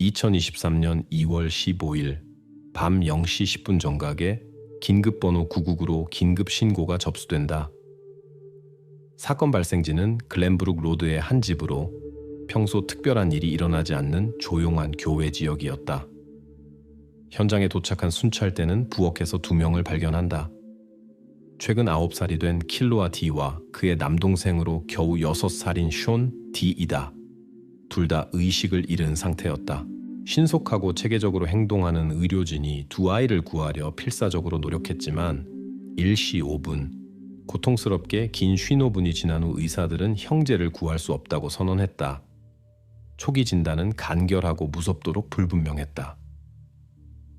2023년 2월 15일 밤 0시 10분 정각에 긴급번호 999로 긴급 신고가 접수된다. 사건 발생지는 글렌브룩 로드의 한 집으로 평소 특별한 일이 일어나지 않는 조용한 교외 지역이었다. 현장에 도착한 순찰대는 부엌에서 2명을 발견한다. 최근 9살이 된 킬로아 D와 그의 남동생으로 겨우 6살인 숀 D이다. 둘 다 의식을 잃은 상태였다. 신속하고 체계적으로 행동하는 의료진이 두 아이를 구하려 필사적으로 노력했지만 일시 5분, 고통스럽게 긴 55분이 지난 후 의사들은 형제를 구할 수 없다고 선언했다. 초기 진단은 간결하고 무섭도록 불분명했다.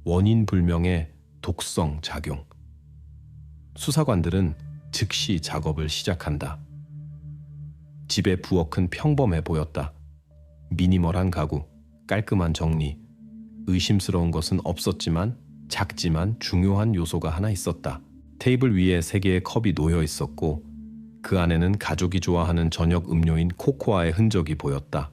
원인 불명의 독성 작용. 수사관들은 즉시 작업을 시작한다. 집의 부엌은 평범해 보였다. 미니멀한 가구, 깔끔한 정리, 의심스러운 것은 없었지만 작지만 중요한 요소가 하나 있었다. 테이블 위에 3개의 컵이 놓여 있었고 그 안에는 가족이 좋아하는 저녁 음료인 코코아의 흔적이 보였다.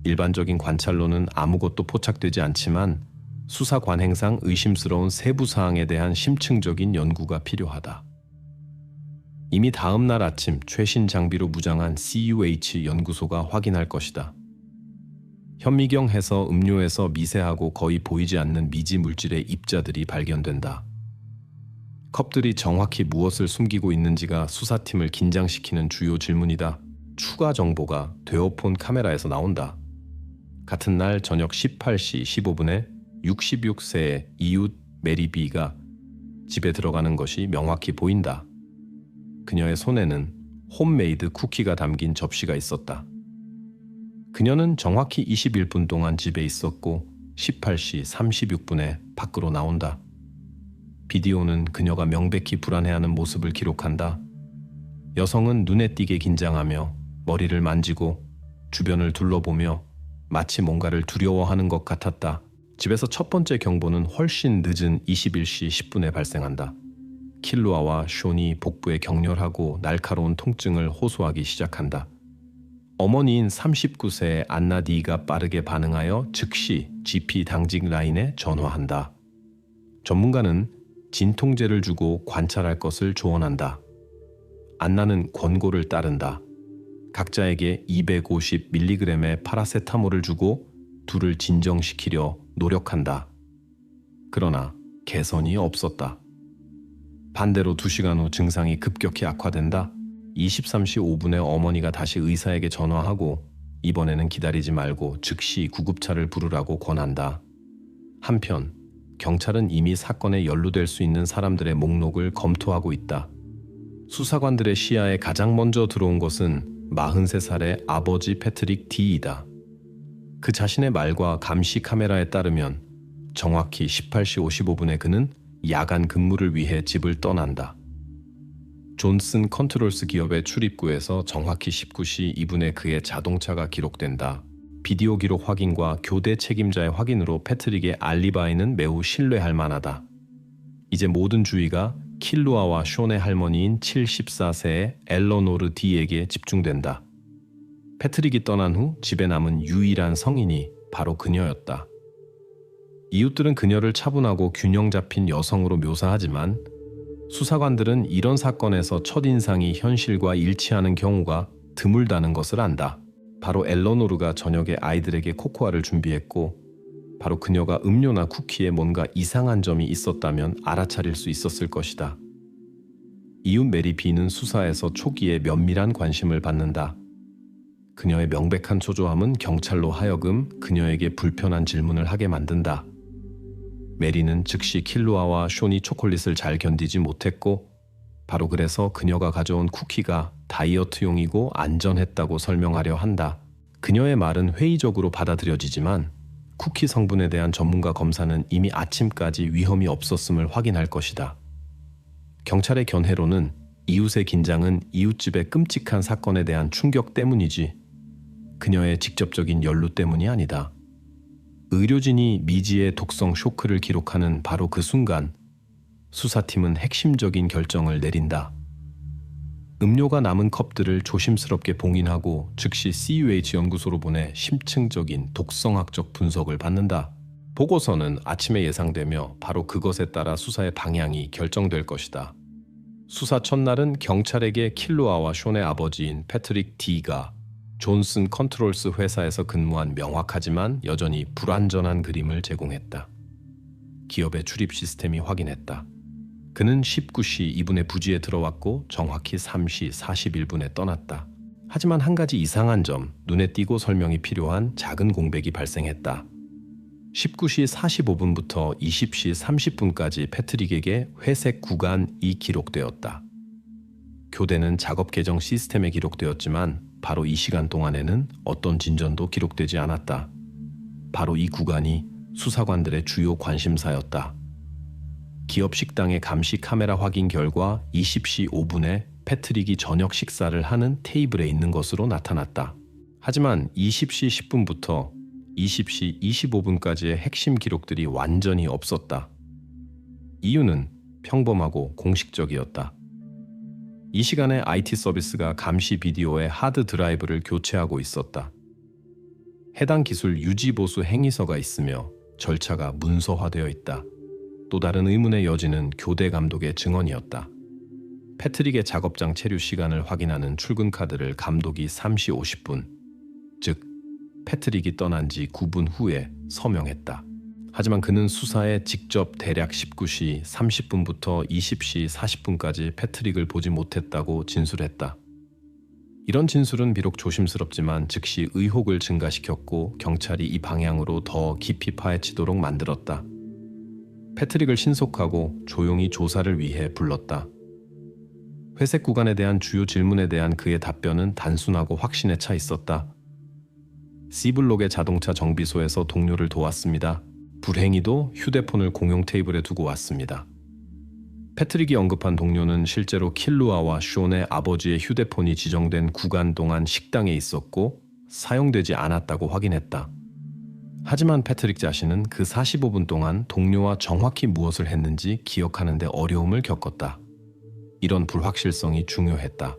일반적인 관찰로는 아무것도 포착되지 않지만 수사 관행상 의심스러운 세부 사항에 대한 심층적인 연구가 필요하다. 이미 다음 날 아침 최신 장비로 무장한 CUH 연구소가 확인할 것이다. 현미경 해서 음료에서 미세하고 거의 보이지 않는 미지 물질의 입자들이 발견된다. 컵들이 정확히 무엇을 숨기고 있는지가 수사팀을 긴장시키는 주요 질문이다. 추가 정보가 되어폰 카메라에서 나온다. 같은 날 저녁 18시 15분에 66세의 이웃 메리 B가 집에 들어가는 것이 명확히 보인다. 그녀의 손에는 홈메이드 쿠키가 담긴 접시가 있었다. 그녀는 정확히 21분 동안 집에 있었고 18시 36분에 밖으로 나온다. 비디오는 그녀가 명백히 불안해하는 모습을 기록한다. 여성은 눈에 띄게 긴장하며 머리를 만지고 주변을 둘러보며 마치 뭔가를 두려워하는 것 같았다. 집에서 첫 번째 경보는 훨씬 늦은 21시 10분에 발생한다. 킬로아와 숀이 복부에 격렬하고 날카로운 통증을 호소하기 시작한다. 어머니인 39세의 안나 D가 빠르게 반응하여 즉시 GP 당직 라인에 전화한다. 전문가는 진통제를 주고 관찰할 것을 조언한다. 안나는 권고를 따른다. 각자에게 250mg의 파라세타몰을 주고 둘을 진정시키려 노력한다. 그러나 개선이 없었다. 반대로 2시간 후 증상이 급격히 악화된다. 23시 5분에 어머니가 다시 의사에게 전화하고 이번에는 기다리지 말고 즉시 구급차를 부르라고 권한다. 한편 경찰은 이미 사건에 연루될 수 있는 사람들의 목록을 검토하고 있다. 수사관들의 시야에 가장 먼저 들어온 것은 43살의 아버지 패트릭 D이다. 그 자신의 말과 감시 카메라에 따르면 정확히 18시 55분에 그는 야간 근무를 위해 집을 떠난다. 존슨 컨트롤스 기업의 출입구에서 정확히 19시 2분에 그의 자동차가 기록된다. 비디오 기록 확인과 교대 책임자의 확인으로 패트릭의 알리바이는 매우 신뢰할 만하다. 이제 모든 주의가 킬로아와 숀의 할머니인 74세의 엘러노르 D에게 집중된다. 패트릭이 떠난 후 집에 남은 유일한 성인이 바로 그녀였다. 이웃들은 그녀를 차분하고 균형 잡힌 여성으로 묘사하지만 수사관들은 이런 사건에서 첫인상이 현실과 일치하는 경우가 드물다는 것을 안다. 바로 엘러노르가 저녁에 아이들에게 코코아를 준비했고 바로 그녀가 음료나 쿠키에 뭔가 이상한 점이 있었다면 알아차릴 수 있었을 것이다. 이웃 메리 B는 수사에서 초기에 면밀한 관심을 받는다. 그녀의 명백한 초조함은 경찰로 하여금 그녀에게 불편한 질문을 하게 만든다. 메리는 즉시 킬로아와 숀이 초콜릿을 잘 견디지 못했고 바로 그래서 그녀가 가져온 쿠키가 다이어트용이고 안전했다고 설명하려 한다. 그녀의 말은 회의적으로 받아들여지지만 쿠키 성분에 대한 전문가 검사는 이미 아침까지 위험이 없었음을 확인할 것이다. 경찰의 견해로는 이웃의 긴장은 이웃집의 끔찍한 사건에 대한 충격 때문이지 그녀의 직접적인 연루 때문이 아니다. 의료진이 미지의 독성 쇼크를 기록하는 바로 그 순간 수사팀은 핵심적인 결정을 내린다. 음료가 남은 컵들을 조심스럽게 봉인하고 즉시 CUH 연구소로 보내 심층적인 독성학적 분석을 받는다. 보고서는 아침에 예상되며 바로 그것에 따라 수사의 방향이 결정될 것이다. 수사 첫날은 경찰에게 킬루아와 숀의 아버지인 패트릭 D가 존슨 컨트롤스 회사에서 근무한 명확하지만 여전히 불완전한 그림을 제공했다. 기업의 출입 시스템이 확인했다. 그는 19시 2분에 부지에 들어왔고 정확히 3시 41분에 떠났다. 하지만 한 가지 이상한 점, 눈에 띄고 설명이 필요한 작은 공백이 발생했다. 19시 45분부터 20시 30분까지 패트릭에게 회색 구간이 기록되었다. 교대는 작업 계정 시스템에 기록되었지만 바로 이 시간 동안에는 어떤 진전도 기록되지 않았다. 바로 이 구간이 수사관들의 주요 관심사였다. 기업 식당의 감시 카메라 확인 결과 20시 5분에 패트릭이 저녁 식사를 하는 테이블에 있는 것으로 나타났다. 하지만 20시 10분부터 20시 25분까지의 핵심 기록들이 완전히 없었다. 이유는 평범하고 공식적이었다. 이 시간에 IT 서비스가 감시 비디오의 하드 드라이브를 교체하고 있었다. 해당 기술 유지 보수 행위서가 있으며 절차가 문서화되어 있다. 또 다른 의문의 여지는 교대 감독의 증언이었다. 패트릭의 작업장 체류 시간을 확인하는 출근 카드를 감독이 3시 50분, 즉 패트릭이 떠난 지 9분 후에 서명했다. 하지만 그는 수사에 직접 대략 19시 30분부터 20시 40분까지 패트릭을 보지 못했다고 진술했다. 이런 진술은 비록 조심스럽지만 즉시 의혹을 증가시켰고 경찰이 이 방향으로 더 깊이 파헤치도록 만들었다. 패트릭을 신속하고 조용히 조사를 위해 불렀다. 회색 구간에 대한 주요 질문에 대한 그의 답변은 단순하고 확신에 차 있었다. C블록의 자동차 정비소에서 동료를 도왔습니다. 불행히도 휴대폰을 공용 테이블에 두고 왔습니다. 패트릭이 언급한 동료는 실제로 킬루아와 숀의 아버지의 휴대폰이 지정된 구간 동안 식당에 있었고 사용되지 않았다고 확인했다. 하지만 패트릭 자신은 그 45분 동안 동료와 정확히 무엇을 했는지 기억하는 데 어려움을 겪었다. 이런 불확실성이 중요했다.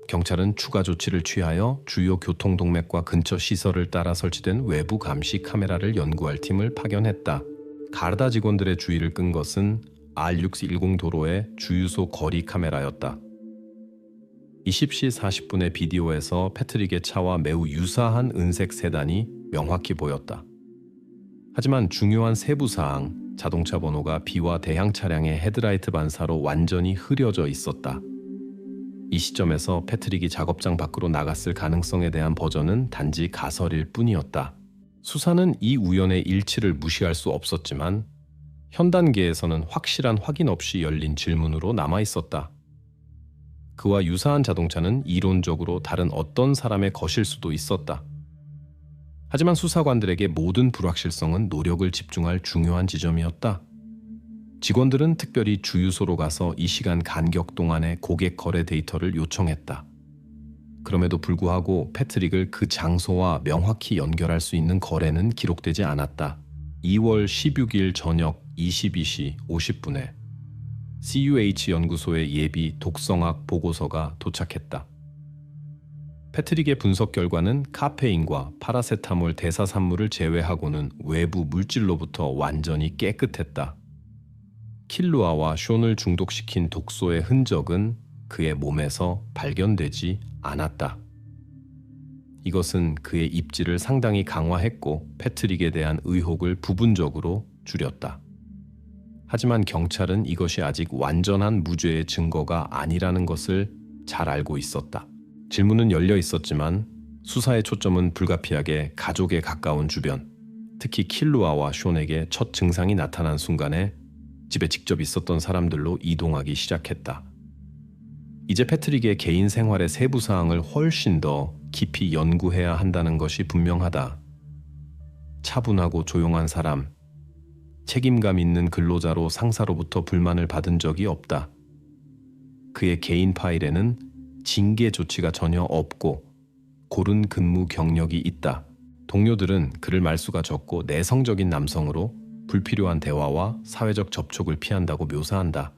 경찰은 추가 조치를 취하여 주요 교통동맥과 근처 시설을 따라 설치된 외부 감시 카메라를 연구할 팀을 파견했다. 가르다 직원들의 주의를 끈 것은 R610 도로의 주유소 거리 카메라였다. 20시 40분의 비디오에서 패트릭의 차와 매우 유사한 은색 세단이 명확히 보였다. 하지만 중요한 세부사항, 자동차 번호가 B와 대형 차량의 헤드라이트 반사로 완전히 흐려져 있었다. 이 시점에서 패트릭이 작업장 밖으로 나갔을 가능성에 대한 버전은 단지 가설일 뿐이었다. 수사는 이 우연의 일치를 무시할 수 없었지만 현 단계에서는 확실한 확인 없이 열린 질문으로 남아있었다. 그와 유사한 자동차는 이론적으로 다른 어떤 사람의 것일 수도 있었다. 하지만 수사관들에게 모든 불확실성은 노력을 집중할 중요한 지점이었다. 직원들은 특별히 주유소로 가서 이 시간 간격 동안의 고객 거래 데이터를 요청했다. 그럼에도 불구하고 패트릭을 그 장소와 명확히 연결할 수 있는 거래는 기록되지 않았다. 2월 16일 저녁 22시 50분에 CUH 연구소의 예비 독성학 보고서가 도착했다. 패트릭의 분석 결과는 카페인과 파라세타몰 대사산물을 제외하고는 외부 물질로부터 완전히 깨끗했다. 킬루아와 숀을 중독시킨 독소의 흔적은 그의 몸에서 발견되지 않았다. 이것은 그의 입지를 상당히 강화했고 패트릭에 대한 의혹을 부분적으로 줄였다. 하지만 경찰은 이것이 아직 완전한 무죄의 증거가 아니라는 것을 잘 알고 있었다. 질문은 열려 있었지만 수사의 초점은 불가피하게 가족에 가까운 주변, 특히 킬루아와 숀에게 첫 증상이 나타난 순간에 집에 직접 있었던 사람들로 이동하기 시작했다. 이제 패트릭의 개인 생활의 세부 사항을 훨씬 더 깊이 연구해야 한다는 것이 분명하다. 차분하고 조용한 사람, 책임감 있는 근로자로 상사로부터 불만을 받은 적이 없다. 그의 개인 파일에는 징계 조치가 전혀 없고 고른 근무 경력이 있다. 동료들은 그를 말수가 적고 내성적인 남성으로 불필요한 대화와 사회적 접촉을 피한다고 묘사한다.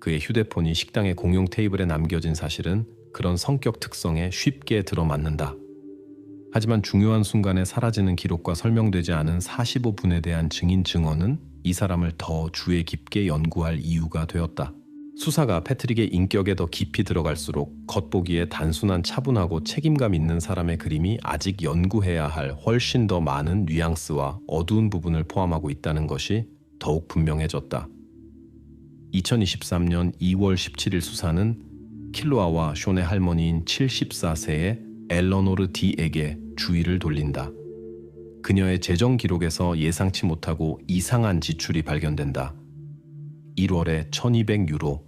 그의 휴대폰이 식당의 공용 테이블에 남겨진 사실은 그런 성격 특성에 쉽게 들어맞는다. 하지만 중요한 순간에 사라지는 기록과 설명되지 않은 45분에 대한 증인 증언은 이 사람을 더 주의 깊게 연구할 이유가 되었다. 수사가 패트릭의 인격에 더 깊이 들어갈수록 겉보기에 단순한 차분하고 책임감 있는 사람의 그림이 아직 연구해야 할 훨씬 더 많은 뉘앙스와 어두운 부분을 포함하고 있다는 것이 더욱 분명해졌다. 2023년 2월 17일 수사는 킬로아와 숀의 할머니인 74세의 엘러노르 D에게 주의를 돌린다. 그녀의 재정 기록에서 예상치 못하고 이상한 지출이 발견된다. 1월에 1200유로,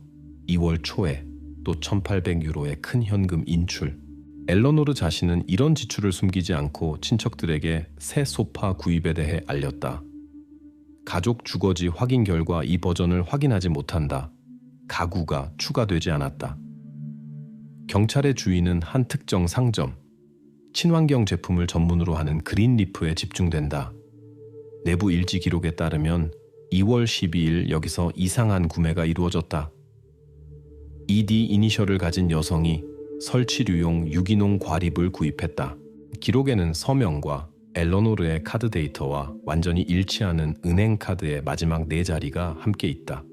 2월 초에 또 1800유로의 큰 현금 인출. 엘러노르 자신은 이런 지출을 숨기지 않고 친척들에게 새 소파 구입에 대해 알렸다. 가족 주거지 확인 결과 이 버전을 확인하지 못한다. 가구가 추가되지 않았다. 경찰의 주의는 한 특정 상점, 친환경 제품을 전문으로 하는 그린리프에 집중된다. 내부 일지 기록에 따르면 2월 12일 여기서 이상한 구매가 이루어졌다. ED 이니셜을 가진 여성이 설치류용 유기농 과립을 구입했다. 기록에는 서명과 엘러노르의 카드 데이터와 완전히 일치하는 은행 카드의 마지막 4자리가 함께 있다.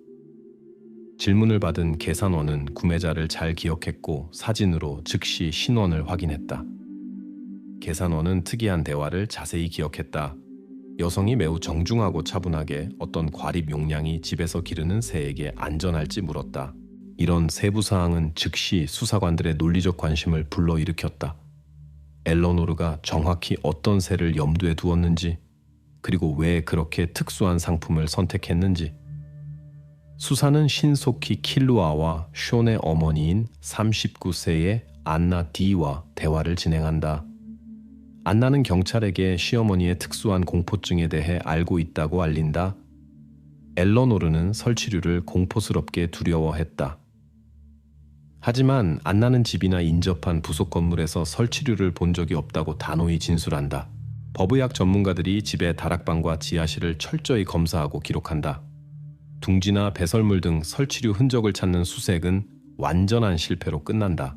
질문을 받은 계산원은 구매자를 잘 기억했고 사진으로 즉시 신원을 확인했다. 계산원은 특이한 대화를 자세히 기억했다. 여성이 매우 정중하고 차분하게 어떤 과립 용량이 집에서 기르는 새에게 안전할지 물었다. 이런 세부 사항은 즉시 수사관들의 논리적 관심을 불러일으켰다. 엘러노르가 정확히 어떤 새를 염두에 두었는지, 그리고 왜 그렇게 특수한 상품을 선택했는지. 수사는 신속히 킬루아와 숀의 어머니인 39세의 안나 D와 대화를 진행한다. 안나는 경찰에게 시어머니의 특수한 공포증에 대해 알고 있다고 알린다. 엘러노르는 설치류를 공포스럽게 두려워했다. 하지만 안나는 집이나 인접한 부속 건물에서 설치류를 본 적이 없다고 단호히 진술한다. 법의학 전문가들이 집의 다락방과 지하실을 철저히 검사하고 기록한다. 둥지나 배설물 등 설치류 흔적을 찾는 수색은 완전한 실패로 끝난다.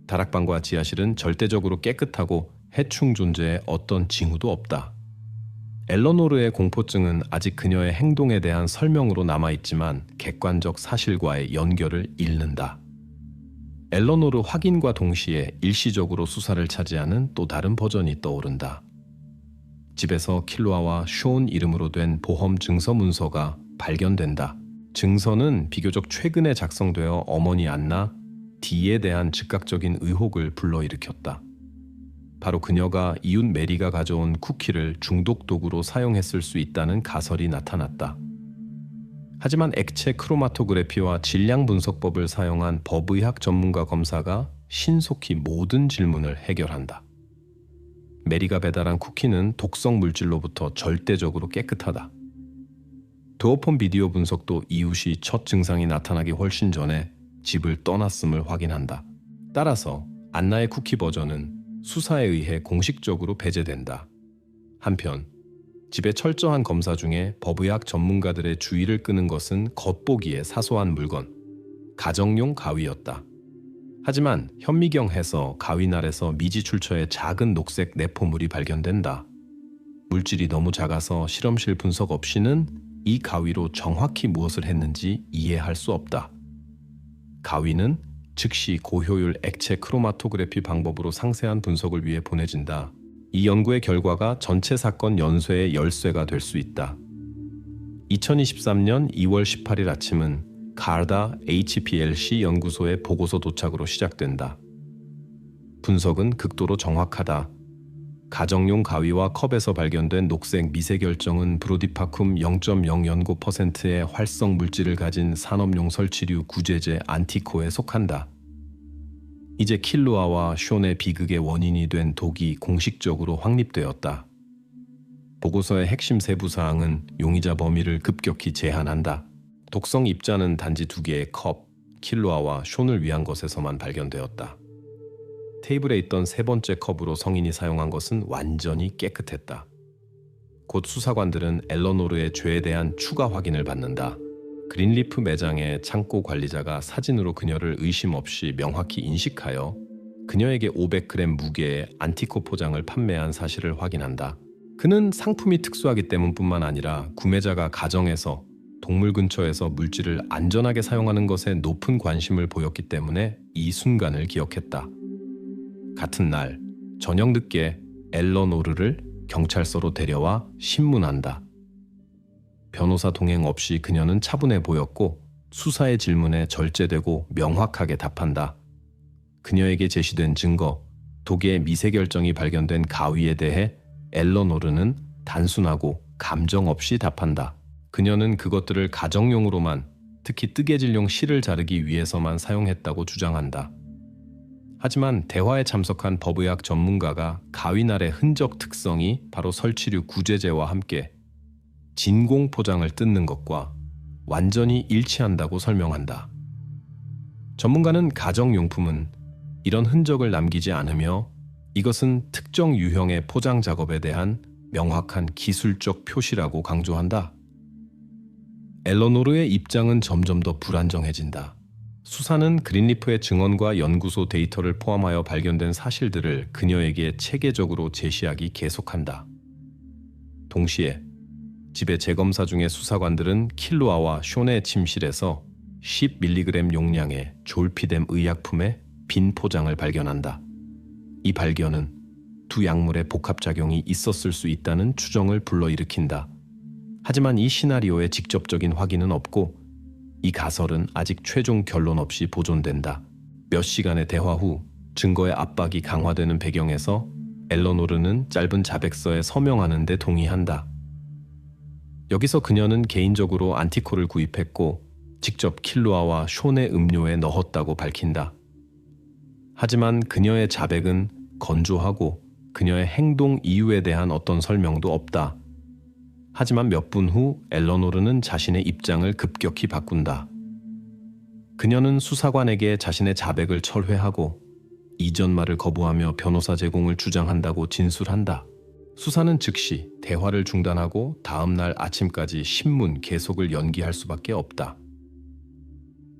다락방과 지하실은 절대적으로 깨끗하고 해충 존재에 어떤 징후도 없다. 엘러노르의 공포증은 아직 그녀의 행동에 대한 설명으로 남아있지만 객관적 사실과의 연결을 잃는다. 엘러노르 확인과 동시에 일시적으로 수사를 차지하는 또 다른 버전이 떠오른다. 집에서 킬루아와 숀 이름으로 된 보험 증서 문서가 발견된다. 증서는 비교적 최근에 작성되어 어머니 안나 D에 대한 즉각적인 의혹을 불러일으켰다. 바로 그녀가 이웃 메리가 가져온 쿠키를 중독 도구로 사용했을 수 있다는 가설이 나타났다. 하지만 액체 크로마토그래피와 질량 분석법을 사용한 법의학 전문가 검사가 신속히 모든 질문을 해결한다. 메리가 배달한 쿠키는 독성 물질로부터 절대적으로 깨끗하다. 도어폰 비디오 분석도 이웃이 첫 증상이 나타나기 훨씬 전에 집을 떠났음을 확인한다. 따라서 안나의 쿠키 버전은 수사에 의해 공식적으로 배제된다. 한편 집의 철저한 검사 중에 법의학 전문가들의 주의를 끄는 것은 겉보기에 사소한 물건, 가정용 가위였다. 하지만 현미경에서 가위날에서 미지 출처의 작은 녹색 내포물이 발견된다. 물질이 너무 작아서 실험실 분석 없이는 이 가위로 정확히 무엇을 했는지 이해할 수 없다. 가위는 즉시 고효율 액체 크로마토그래피 방법으로 상세한 분석을 위해 보내진다. 이 연구의 결과가 전체 사건 연쇄의 열쇠가 될 수 있다. 2023년 2월 18일 아침은 가르다 HPLC 연구소의 보고서 도착으로 시작된다. 분석은 극도로 정확하다. 가정용 가위와 컵에서 발견된 녹색 미세 결정은 브로디파쿰 0.009%의 활성 물질을 가진 산업용 설치류 구제제 안티코에 속한다. 이제 킬루아와 숀의 비극의 원인이 된 독이 공식적으로 확립되었다. 보고서의 핵심 세부 사항은 용의자 범위를 급격히 제한한다. 독성 입자는 단지 2개의 컵, 킬루아와 숀을 위한 것에서만 발견되었다. 테이블에 있던 3번째 컵으로 성인이 사용한 것은 완전히 깨끗했다. 곧 수사관들은 엘러노르의 죄에 대한 추가 확인을 받는다. 그린리프 매장의 창고 관리자가 사진으로 그녀를 의심 없이 명확히 인식하여 그녀에게 500g 무게의 안티코 포장을 판매한 사실을 확인한다. 그는 상품이 특수하기 때문뿐만 아니라 구매자가 가정에서 동물 근처에서 물질을 안전하게 사용하는 것에 높은 관심을 보였기 때문에 이 순간을 기억했다. 같은 날 저녁 늦게 엘러노르를 경찰서로 데려와 신문한다. 변호사 동행 없이 그녀는 차분해 보였고 수사의 질문에 절제되고 명확하게 답한다. 그녀에게 제시된 증거, 독의 미세 결정이 발견된 가위에 대해 엘러노르는 단순하고 감정 없이 답한다. 그녀는 그것들을 가정용으로만, 특히 뜨개질용 실을 자르기 위해서만 사용했다고 주장한다. 하지만 대화에 참석한 법의학 전문가가 가위날의 흔적 특성이 바로 설치류 구제제와 함께 진공 포장을 뜯는 것과 완전히 일치한다고 설명한다. 전문가는 가정용품은 이런 흔적을 남기지 않으며 이것은 특정 유형의 포장 작업에 대한 명확한 기술적 표시라고 강조한다. 엘러노르의 입장은 점점 더 불안정해진다. 수사는 그린리프의 증언과 연구소 데이터를 포함하여 발견된 사실들을 그녀에게 체계적으로 제시하기 계속한다. 동시에 집의 재검사 중에 수사관들은 킬로아와 쇼네 침실에서 10mg 용량의 졸피뎀 의약품의 빈 포장을 발견한다. 이 발견은 두 약물의 복합작용이 있었을 수 있다는 추정을 불러일으킨다. 하지만 이 시나리오의 직접적인 확인은 없고 이 가설은 아직 최종 결론 없이 보존된다. 몇 시간의 대화 후 증거의 압박이 강화되는 배경에서 엘러노르는 짧은 자백서에 서명하는 데 동의한다. 여기서 그녀는 개인적으로 안티코를 구입했고 직접 킬로아와 쇼네 음료에 넣었다고 밝힌다. 하지만 그녀의 자백은 건조하고 그녀의 행동 이유에 대한 어떤 설명도 없다. 하지만 몇 분 후 엘러노르는 자신의 입장을 급격히 바꾼다. 그녀는 수사관에게 자신의 자백을 철회하고 이전 말을 거부하며 변호사 제공을 주장한다고 진술한다. 수사는 즉시 대화를 중단하고 다음 날 아침까지 신문 계속을 연기할 수밖에 없다.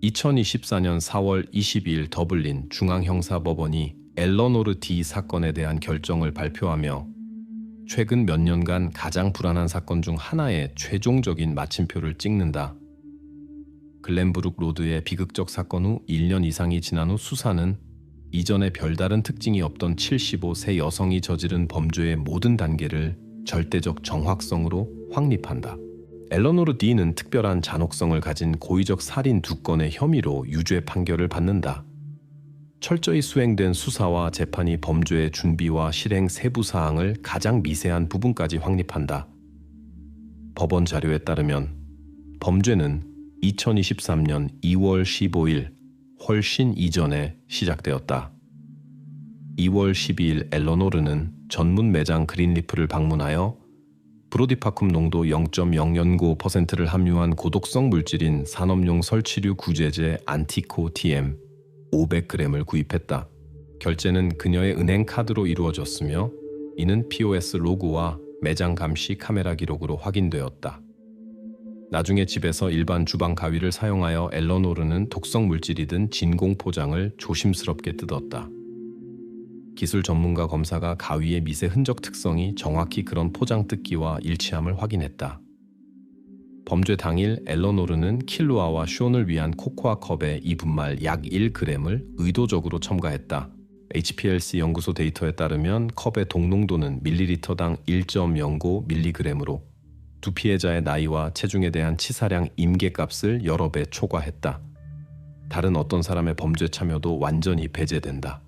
2024년 4월 22일 더블린 중앙형사법원이 엘러노르 D 사건에 대한 결정을 발표하며 최근 몇 년간 가장 불안한 사건 중 하나의 최종적인 마침표를 찍는다. 글렌브룩 로드의 비극적 사건 후 1년 이상이 지난 후 수사는 이전에 별다른 특징이 없던 75세 여성이 저지른 범죄의 모든 단계를 절대적 정확성으로 확립한다. 엘러노르 D는 특별한 잔혹성을 가진 고의적 살인 2건의 혐의로 유죄 판결을 받는다. 철저히 수행된 수사와 재판이 범죄의 준비와 실행 세부 사항을 가장 미세한 부분까지 확립한다. 법원 자료에 따르면 범죄는 2023년 2월 15일 훨씬 이전에 시작되었다. 2월 12일 엘러노르는 전문 매장 그린리프를 방문하여 브로디파쿰 농도 0.009%를 함유한 고독성 물질인 산업용 설치류 구제제 안티코 TM 500g을 구입했다. 결제는 그녀의 은행 카드로 이루어졌으며 이는 POS 로그와 매장 감시 카메라 기록으로 확인되었다. 나중에 집에서 일반 주방 가위를 사용하여 엘러노르는 독성 물질이 든 진공 포장을 조심스럽게 뜯었다. 기술 전문가 검사가 가위의 미세 흔적 특성이 정확히 그런 포장 뜯기와 일치함을 확인했다. 범죄 당일 엘러노르는 킬로아와 쇼를 위한 코코아 컵에 이 분말 약 1g을 의도적으로 첨가했다. HPLC 연구소 데이터에 따르면 컵의 독농도는 밀리리터당 1.09mg으로 두 피해자의 나이와 체중에 대한 치사량 임계값을 여러 배 초과했다. 다른 어떤 사람의 범죄 참여도 완전히 배제된다.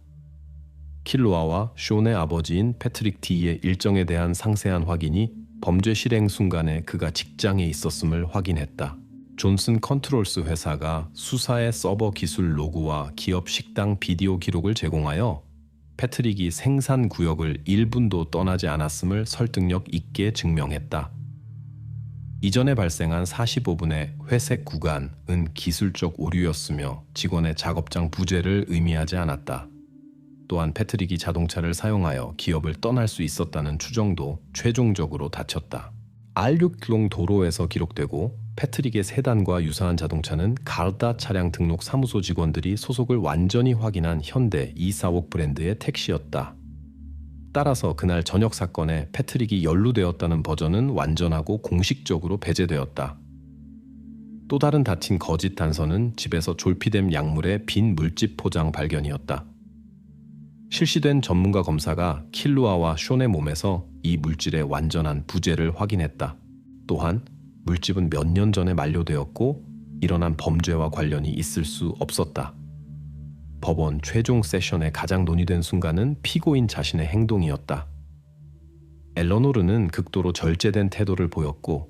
킬로아와 쇼의 아버지인 패트릭 D의 일정에 대한 상세한 확인이 범죄 실행 순간에 그가 직장에 있었음을 확인했다. 존슨 컨트롤스 회사가 수사의 서버 기술 로그와 기업 식당 비디오 기록을 제공하여 패트릭이 생산 구역을 1분도 떠나지 않았음을 설득력 있게 증명했다. 이전에 발생한 45분의 회색 구간은 기술적 오류였으며 직원의 작업장 부재를 의미하지 않았다. 또한 패트릭이 자동차를 사용하여 기업을 떠날 수 있었다는 추정도 최종적으로 닫혔다. R6롱 도로에서 기록되고 패트릭의 세단과 유사한 자동차는 가르다 차량 등록 사무소 직원들이 소속을 완전히 확인한 현대 E45 브랜드의 택시였다. 따라서 그날 저녁 사건에 패트릭이 연루되었다는 버전은 완전하고 공식적으로 배제되었다. 또 다른 다친 거짓 단서는 집에서 졸피뎀 약물의 빈 물집 포장 발견이었다. 실시된 전문가 검사가 킬루아와 숀의 몸에서 이 물질의 완전한 부재를 확인했다. 또한 물집은 몇 년 전에 만료되었고 일어난 범죄와 관련이 있을 수 없었다. 법원 최종 세션에 가장 논의된 순간은 피고인 자신의 행동이었다. 엘러노르는 극도로 절제된 태도를 보였고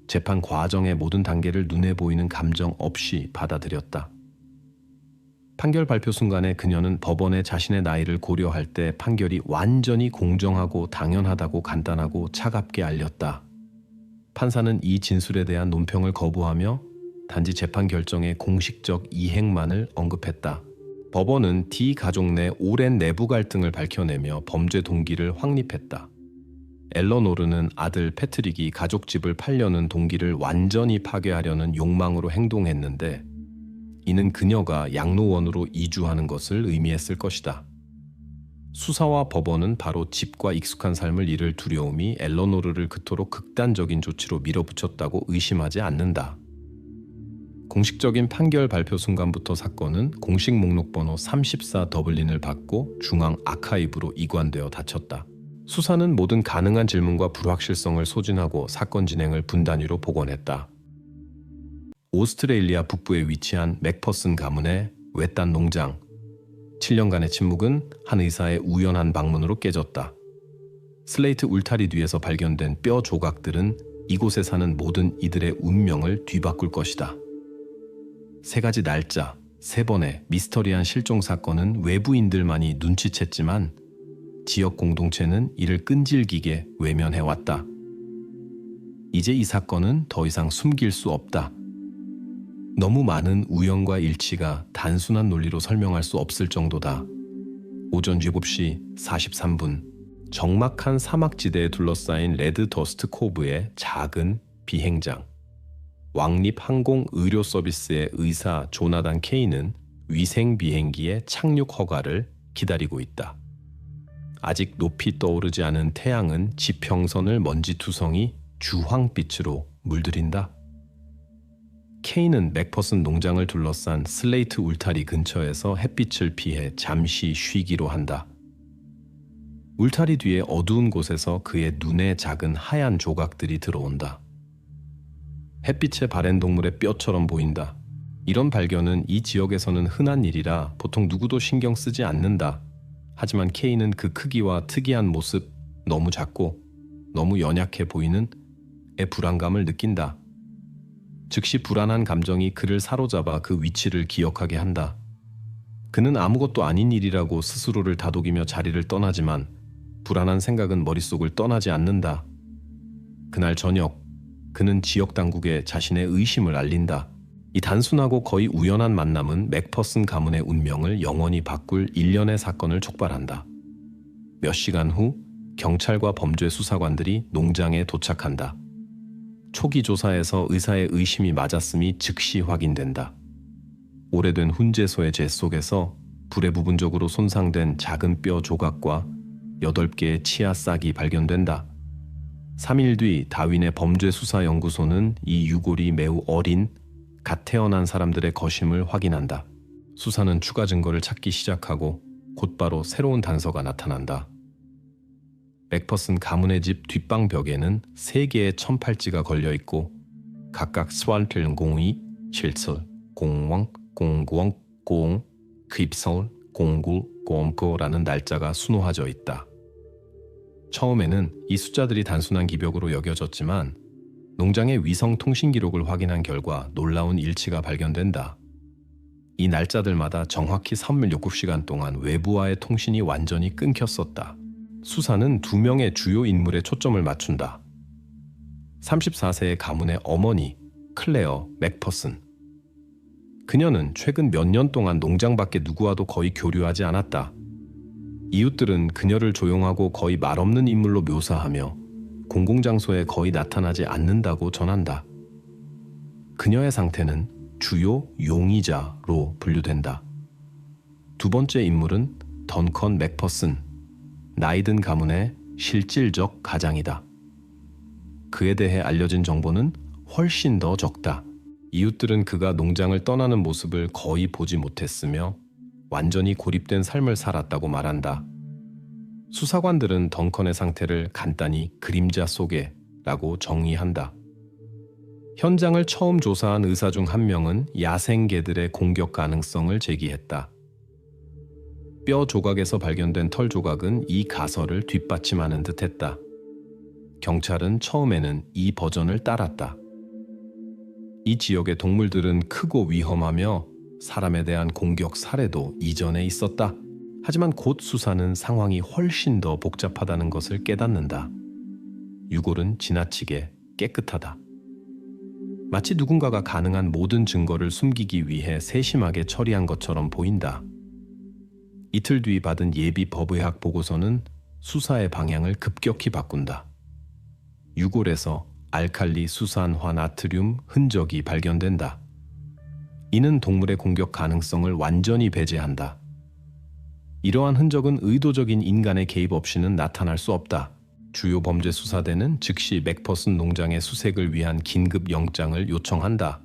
재판 과정의 모든 단계를 눈에 보이는 감정 없이 받아들였다. 판결 발표 순간에 그녀는 법원에 자신의 나이를 고려할 때 판결이 완전히 공정하고 당연하다고 간단하고 차갑게 알렸다. 판사는 이 진술에 대한 논평을 거부하며 단지 재판 결정의 공식적 이행만을 언급했다. 법원은 D 가족 내 오랜 내부 갈등을 밝혀내며 범죄 동기를 확립했다. 엘러노르는 아들 패트릭이 가족집을 팔려는 동기를 완전히 파괴하려는 욕망으로 행동했는데 이는 그녀가 양로원으로 이주하는 것을 의미했을 것이다. 수사와 법원은 바로 집과 익숙한 삶을 잃을 두려움이 엘러노르를 그토록 극단적인 조치로 밀어붙였다고 의심하지 않는다. 공식적인 판결 발표 순간부터 사건은 공식 목록 번호 34 더블린을 받고 중앙 아카이브로 이관되어 닫혔다. 수사는 모든 가능한 질문과 불확실성을 소진하고 사건 진행을 분단위로 복원했다. 오스트레일리아 북부에 위치한 맥퍼슨 가문의 외딴 농장. 7년간의 침묵은 한 의사의 우연한 방문으로 깨졌다. 슬레이트 울타리 뒤에서 발견된 뼈 조각들은 이곳에 사는 모든 이들의 운명을 뒤바꿀 것이다. 3가지 날짜, 3번의 미스터리한 실종 사건은 외부인들만이 눈치챘지만 지역 공동체는 이를 끈질기게 외면해왔다. 이제 이 사건은 더 이상 숨길 수 없다. 너무 많은 우연과 일치가 단순한 논리로 설명할 수 없을 정도다. 오전 7시 43분, 적막한 사막지대에 둘러싸인 레드 더스트 코브의 작은 비행장. 왕립항공의료서비스의 의사 조나단 케이는 위생 비행기의 착륙 허가를 기다리고 있다. 아직 높이 떠오르지 않은 태양은 지평선을 먼지투성이 주황빛으로 물들인다. 케이는 맥퍼슨 농장을 둘러싼 슬레이트 울타리 근처에서 햇빛을 피해 잠시 쉬기로 한다. 울타리 뒤에 어두운 곳에서 그의 눈에 작은 하얀 조각들이 들어온다. 햇빛에 바랜 동물의 뼈처럼 보인다. 이런 발견은 이 지역에서는 흔한 일이라 보통 누구도 신경 쓰지 않는다. 하지만 케이는 그 크기와 특이한 모습, 너무 작고 너무 연약해 보이는 불안감을 느낀다. 즉시 불안한 감정이 그를 사로잡아 그 위치를 기억하게 한다. 그는 아무것도 아닌 일이라고 스스로를 다독이며 자리를 떠나지만 불안한 생각은 머릿속을 떠나지 않는다. 그날 저녁, 그는 지역 당국에 자신의 의심을 알린다. 이 단순하고 거의 우연한 만남은 맥퍼슨 가문의 운명을 영원히 바꿀 일련의 사건을 촉발한다. 몇 시간 후 경찰과 범죄 수사관들이 농장에 도착한다. 초기 조사에서 의사의 의심이 맞았음이 즉시 확인된다. 오래된 훈제소의 재 속에서 불에 부분적으로 손상된 작은 뼈 조각과 8개의 치아 싹이 발견된다. 3일 뒤 다윈의 범죄수사연구소는 이 유골이 매우 어린 갓 태어난 사람들의 것임을 확인한다. 수사는 추가 증거를 찾기 시작하고 곧바로 새로운 단서가 나타난다. 맥퍼슨 가문의 집 뒷방 벽에는 3개의 천팔찌가 걸려있고 각각 스왈틀 02, 77, 01, 090, 0, 퀴프솔, 09, 09라는 날짜가 수놓아져 있다. 처음에는 이 숫자들이 단순한 기벽으로 여겨졌지만 농장의 위성 통신 기록을 확인한 결과 놀라운 일치가 발견된다. 이 날짜들마다 정확히 316시간 동안 외부와의 통신이 완전히 끊겼었다. 수사는 2명의 주요 인물에 초점을 맞춘다. 34세의 가문의 어머니 클레어 맥퍼슨. 그녀는 최근 몇 년 동안 농장 밖에 누구와도 거의 교류하지 않았다. 이웃들은 그녀를 조용하고 거의 말없는 인물로 묘사하며 공공장소에 거의 나타나지 않는다고 전한다. 그녀의 상태는 주요 용의자로 분류된다. 두 번째 인물은 던컨 맥퍼슨, 나이든 가문의 실질적 가장이다. 그에 대해 알려진 정보는 훨씬 더 적다. 이웃들은 그가 농장을 떠나는 모습을 거의 보지 못했으며 완전히 고립된 삶을 살았다고 말한다. 수사관들은 던컨의 상태를 간단히 그림자 속에라고 정의한다. 현장을 처음 조사한 의사 중 한 명은 야생개들의 공격 가능성을 제기했다. 뼈 조각에서 발견된 털 조각은 이 가설을 뒷받침하는 듯했다. 경찰은 처음에는 이 버전을 따랐다. 이 지역의 동물들은 크고 위험하며 사람에 대한 공격 사례도 이전에 있었다. 하지만 곧 수사는 상황이 훨씬 더 복잡하다는 것을 깨닫는다. 유골은 지나치게 깨끗하다. 마치 누군가가 가능한 모든 증거를 숨기기 위해 세심하게 처리한 것처럼 보인다. 이틀 뒤 받은 예비 법의학 보고서는 수사의 방향을 급격히 바꾼다. 유골에서 알칼리 수산화 나트륨 흔적이 발견된다. 이는 동물의 공격 가능성을 완전히 배제한다. 이러한 흔적은 의도적인 인간의 개입 없이는 나타날 수 없다. 주요 범죄 수사대는 즉시 맥퍼슨 농장의 수색을 위한 긴급 영장을 요청한다.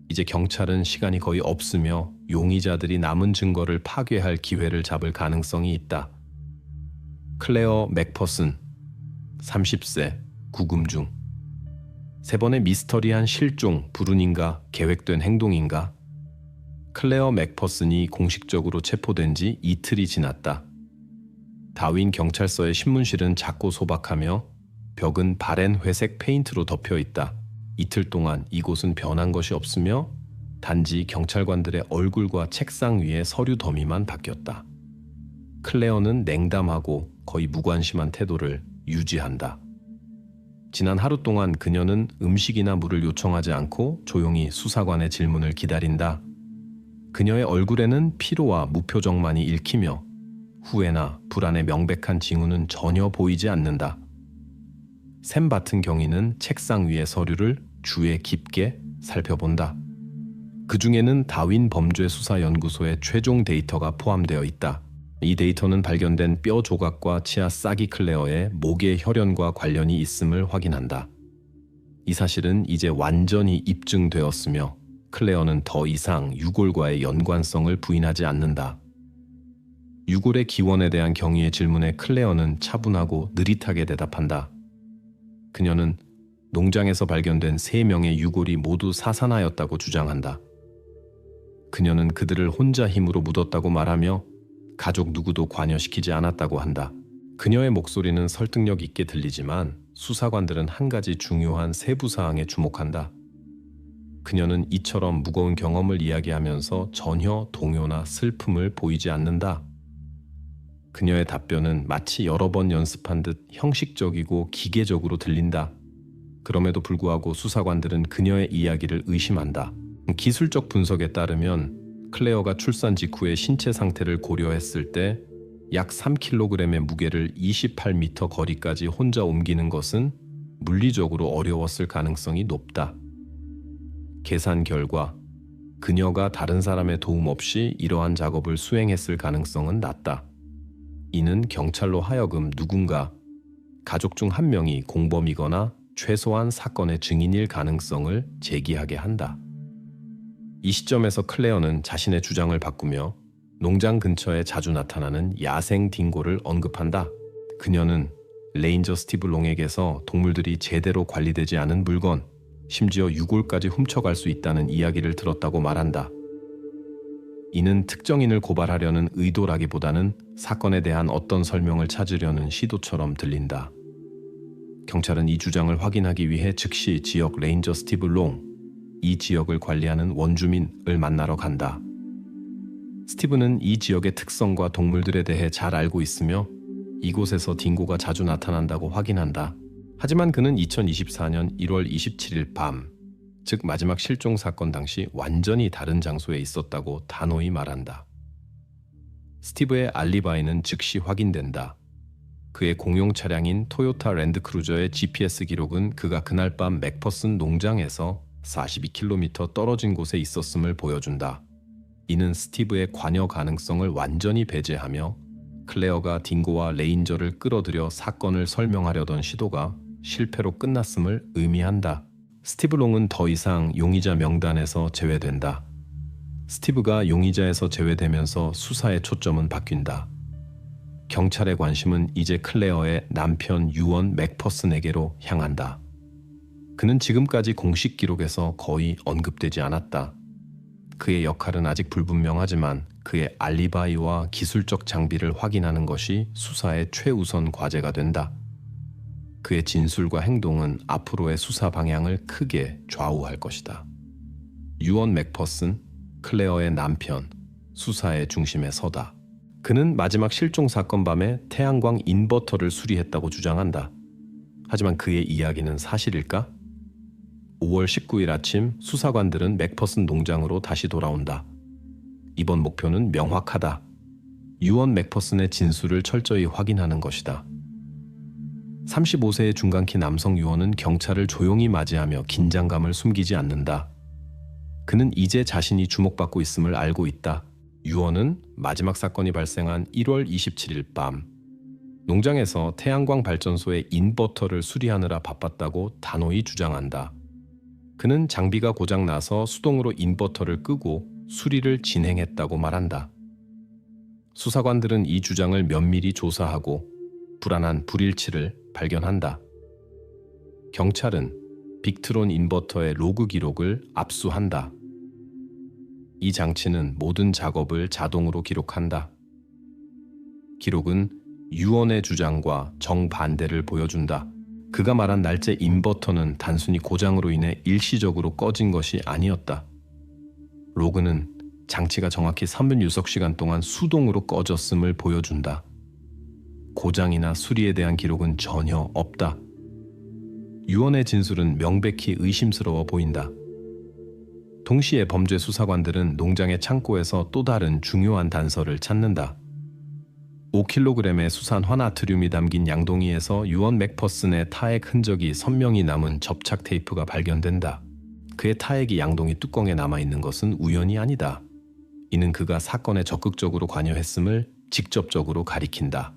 이제 경찰은 시간이 거의 없으며 용의자들이 남은 증거를 파괴할 기회를 잡을 가능성이 있다. 클레어 맥퍼슨, 30세, 구금 중. 세 번의 미스터리한 실종, 불운인가, 계획된 행동인가? 클레어 맥퍼슨이 공식적으로 체포된 지 이틀이 지났다. 다윈 경찰서의 신문실은 작고 소박하며 벽은 바랜 회색 페인트로 덮여 있다. 이틀 동안 이곳은 변한 것이 없으며 단지 경찰관들의 얼굴과 책상 위에 서류 더미만 바뀌었다. 클레어는 냉담하고 거의 무관심한 태도를 유지한다. 지난 하루 동안 그녀는 음식이나 물을 요청하지 않고 조용히 수사관의 질문을 기다린다. 그녀의 얼굴에는 피로와 무표정만이 읽히며 후회나 불안의 명백한 징후는 전혀 보이지 않는다. 샘 바튼 경위는 책상 위의 서류를 주의 깊게 살펴본다. 그 중에는 다윈 범죄수사연구소의 최종 데이터가 포함되어 있다. 이 데이터는 발견된 뼈 조각과 치아 싹이 클레어의 목의 혈연과 관련이 있음을 확인한다. 이 사실은 이제 완전히 입증되었으며 클레어는 더 이상 유골과의 연관성을 부인하지 않는다. 유골의 기원에 대한 경위의 질문에 클레어는 차분하고 느릿하게 대답한다. 그녀는 농장에서 발견된 3명의 유골이 모두 사산하였다고 주장한다. 그녀는 그들을 혼자 힘으로 묻었다고 말하며 가족 누구도 관여시키지 않았다고 한다. 그녀의 목소리는 설득력 있게 들리지만 수사관들은 한 가지 중요한 세부 사항에 주목한다. 그녀는 이처럼 무거운 경험을 이야기하면서 전혀 동요나 슬픔을 보이지 않는다. 그녀의 답변은 마치 여러 번 연습한 듯 형식적이고 기계적으로 들린다. 그럼에도 불구하고 수사관들은 그녀의 이야기를 의심한다. 기술적 분석에 따르면 클레어가 출산 직후의 신체 상태를 고려했을 때 약 3kg의 무게를 28m 거리까지 혼자 옮기는 것은 물리적으로 어려웠을 가능성이 높다. 계산 결과 그녀가 다른 사람의 도움 없이 이러한 작업을 수행했을 가능성은 낮다. 이는 경찰로 하여금 누군가, 가족 중 한 명이 공범이거나 최소한 사건의 증인일 가능성을 제기하게 한다. 이 시점에서 클레어는 자신의 주장을 바꾸며 농장 근처에 자주 나타나는 야생 딩고를 언급한다. 그녀는 레인저 스티브 롱에게서 동물들이 제대로 관리되지 않은 물건, 심지어 유골까지 훔쳐갈 수 있다는 이야기를 들었다고 말한다. 이는 특정인을 고발하려는 의도라기보다는 사건에 대한 어떤 설명을 찾으려는 시도처럼 들린다. 경찰은 이 주장을 확인하기 위해 즉시 지역 레인저 스티브 롱, 이 지역을 관리하는 원주민을 만나러 간다. 스티브는 이 지역의 특성과 동물들에 대해 잘 알고 있으며 이곳에서 딩고가 자주 나타난다고 확인한다. 하지만 그는 2024년 1월 27일 밤, 즉 마지막 실종 사건 당시 완전히 다른 장소에 있었다고 단호히 말한다. 스티브의 알리바이는 즉시 확인된다. 그의 공용 차량인 토요타 랜드크루저의 GPS 기록은 그가 그날 밤 맥퍼슨 농장에서 42km 떨어진 곳에 있었음을 보여준다. 이는 스티브의 관여 가능성을 완전히 배제하며 클레어가 딩고와 레인저를 끌어들여 사건을 설명하려던 시도가 실패로 끝났음을 의미한다. 스티브 롱은 더 이상 용의자 명단에서 제외된다. 스티브가 용의자에서 제외되면서 수사의 초점은 바뀐다. 경찰의 관심은 이제 클레어의 남편 유언 맥퍼슨에게로 향한다. 그는 지금까지 공식 기록에서 거의 언급되지 않았다. 그의 역할은 아직 불분명하지만 그의 알리바이와 기술적 장비를 확인하는 것이 수사의 최우선 과제가 된다. 그의 진술과 행동은 앞으로의 수사 방향을 크게 좌우할 것이다. 유언 맥퍼슨, 클레어의 남편, 수사의 중심에 서다. 그는 마지막 실종 사건 밤에 태양광 인버터를 수리했다고 주장한다. 하지만 그의 이야기는 사실일까? 5월 19일 아침 수사관들은 맥퍼슨 농장으로 다시 돌아온다. 이번 목표는 명확하다. 유언 맥퍼슨의 진술을 철저히 확인하는 것이다. 35세의 중간키 남성 유언은 경찰을 조용히 맞이하며 긴장감을 숨기지 않는다. 그는 이제 자신이 주목받고 있음을 알고 있다. 유언은 마지막 사건이 발생한 1월 27일 밤 농장에서 태양광 발전소의 인버터를 수리하느라 바빴다고 단호히 주장한다. 그는 장비가 고장나서 수동으로 인버터를 끄고 수리를 진행했다고 말한다. 수사관들은 이 주장을 면밀히 조사하고 불안한 불일치를 발견한다. 경찰은 빅트론 인버터의 로그 기록을 압수한다. 이 장치는 모든 작업을 자동으로 기록한다. 기록은 유언의 주장과 정반대를 보여준다. 그가 말한 날짜 인버터는 단순히 고장으로 인해 일시적으로 꺼진 것이 아니었다. 로그는 장치가 정확히 3분 유속 시간 동안 수동으로 꺼졌음을 보여준다. 고장이나 수리에 대한 기록은 전혀 없다. 유언의 진술은 명백히 의심스러워 보인다. 동시에 범죄 수사관들은 농장의 창고에서 또 다른 중요한 단서를 찾는다. 5kg의 수산화나트륨이 담긴 양동이에서 유언 맥퍼슨의 타액 흔적이 선명히 남은 접착 테이프가 발견된다. 그의 타액이 양동이 뚜껑에 남아있는 것은 우연이 아니다. 이는 그가 사건에 적극적으로 관여했음을 직접적으로 가리킨다.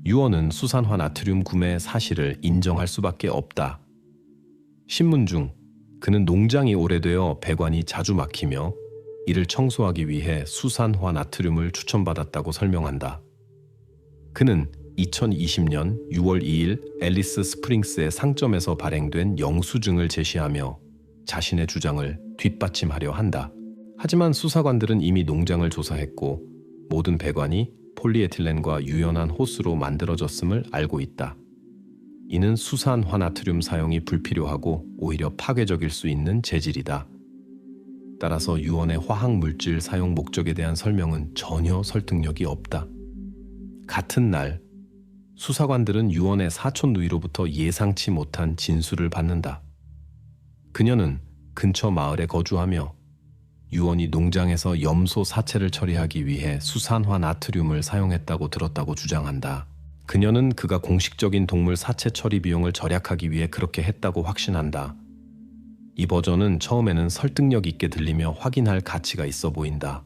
유언은 수산화나트륨 구매 사실을 인정할 수밖에 없다. 신문 중 그는 농장이 오래되어 배관이 자주 막히며 이를 청소하기 위해 수산화나트륨을 추천받았다고 설명한다. 그는 2020년 6월 2일 앨리스 스프링스의 상점에서 발행된 영수증을 제시하며 자신의 주장을 뒷받침하려 한다. 하지만 수사관들은 이미 농장을 조사했고 모든 배관이 폴리에틸렌과 유연한 호스로 만들어졌음을 알고 있다. 이는 수산화나트륨 사용이 불필요하고 오히려 파괴적일 수 있는 재질이다. 따라서 유언의 화학물질 사용 목적에 대한 설명은 전혀 설득력이 없다. 같은 날 수사관들은 유언의 사촌 누이로부터 예상치 못한 진술을 받는다. 그녀는 근처 마을에 거주하며 유언이 농장에서 염소 사체를 처리하기 위해 수산화나트륨을 사용했다고 들었다고 주장한다. 그녀는 그가 공식적인 동물 사체 처리 비용을 절약하기 위해 그렇게 했다고 확신한다. 이 버전은 처음에는 설득력 있게 들리며 확인할 가치가 있어 보인다.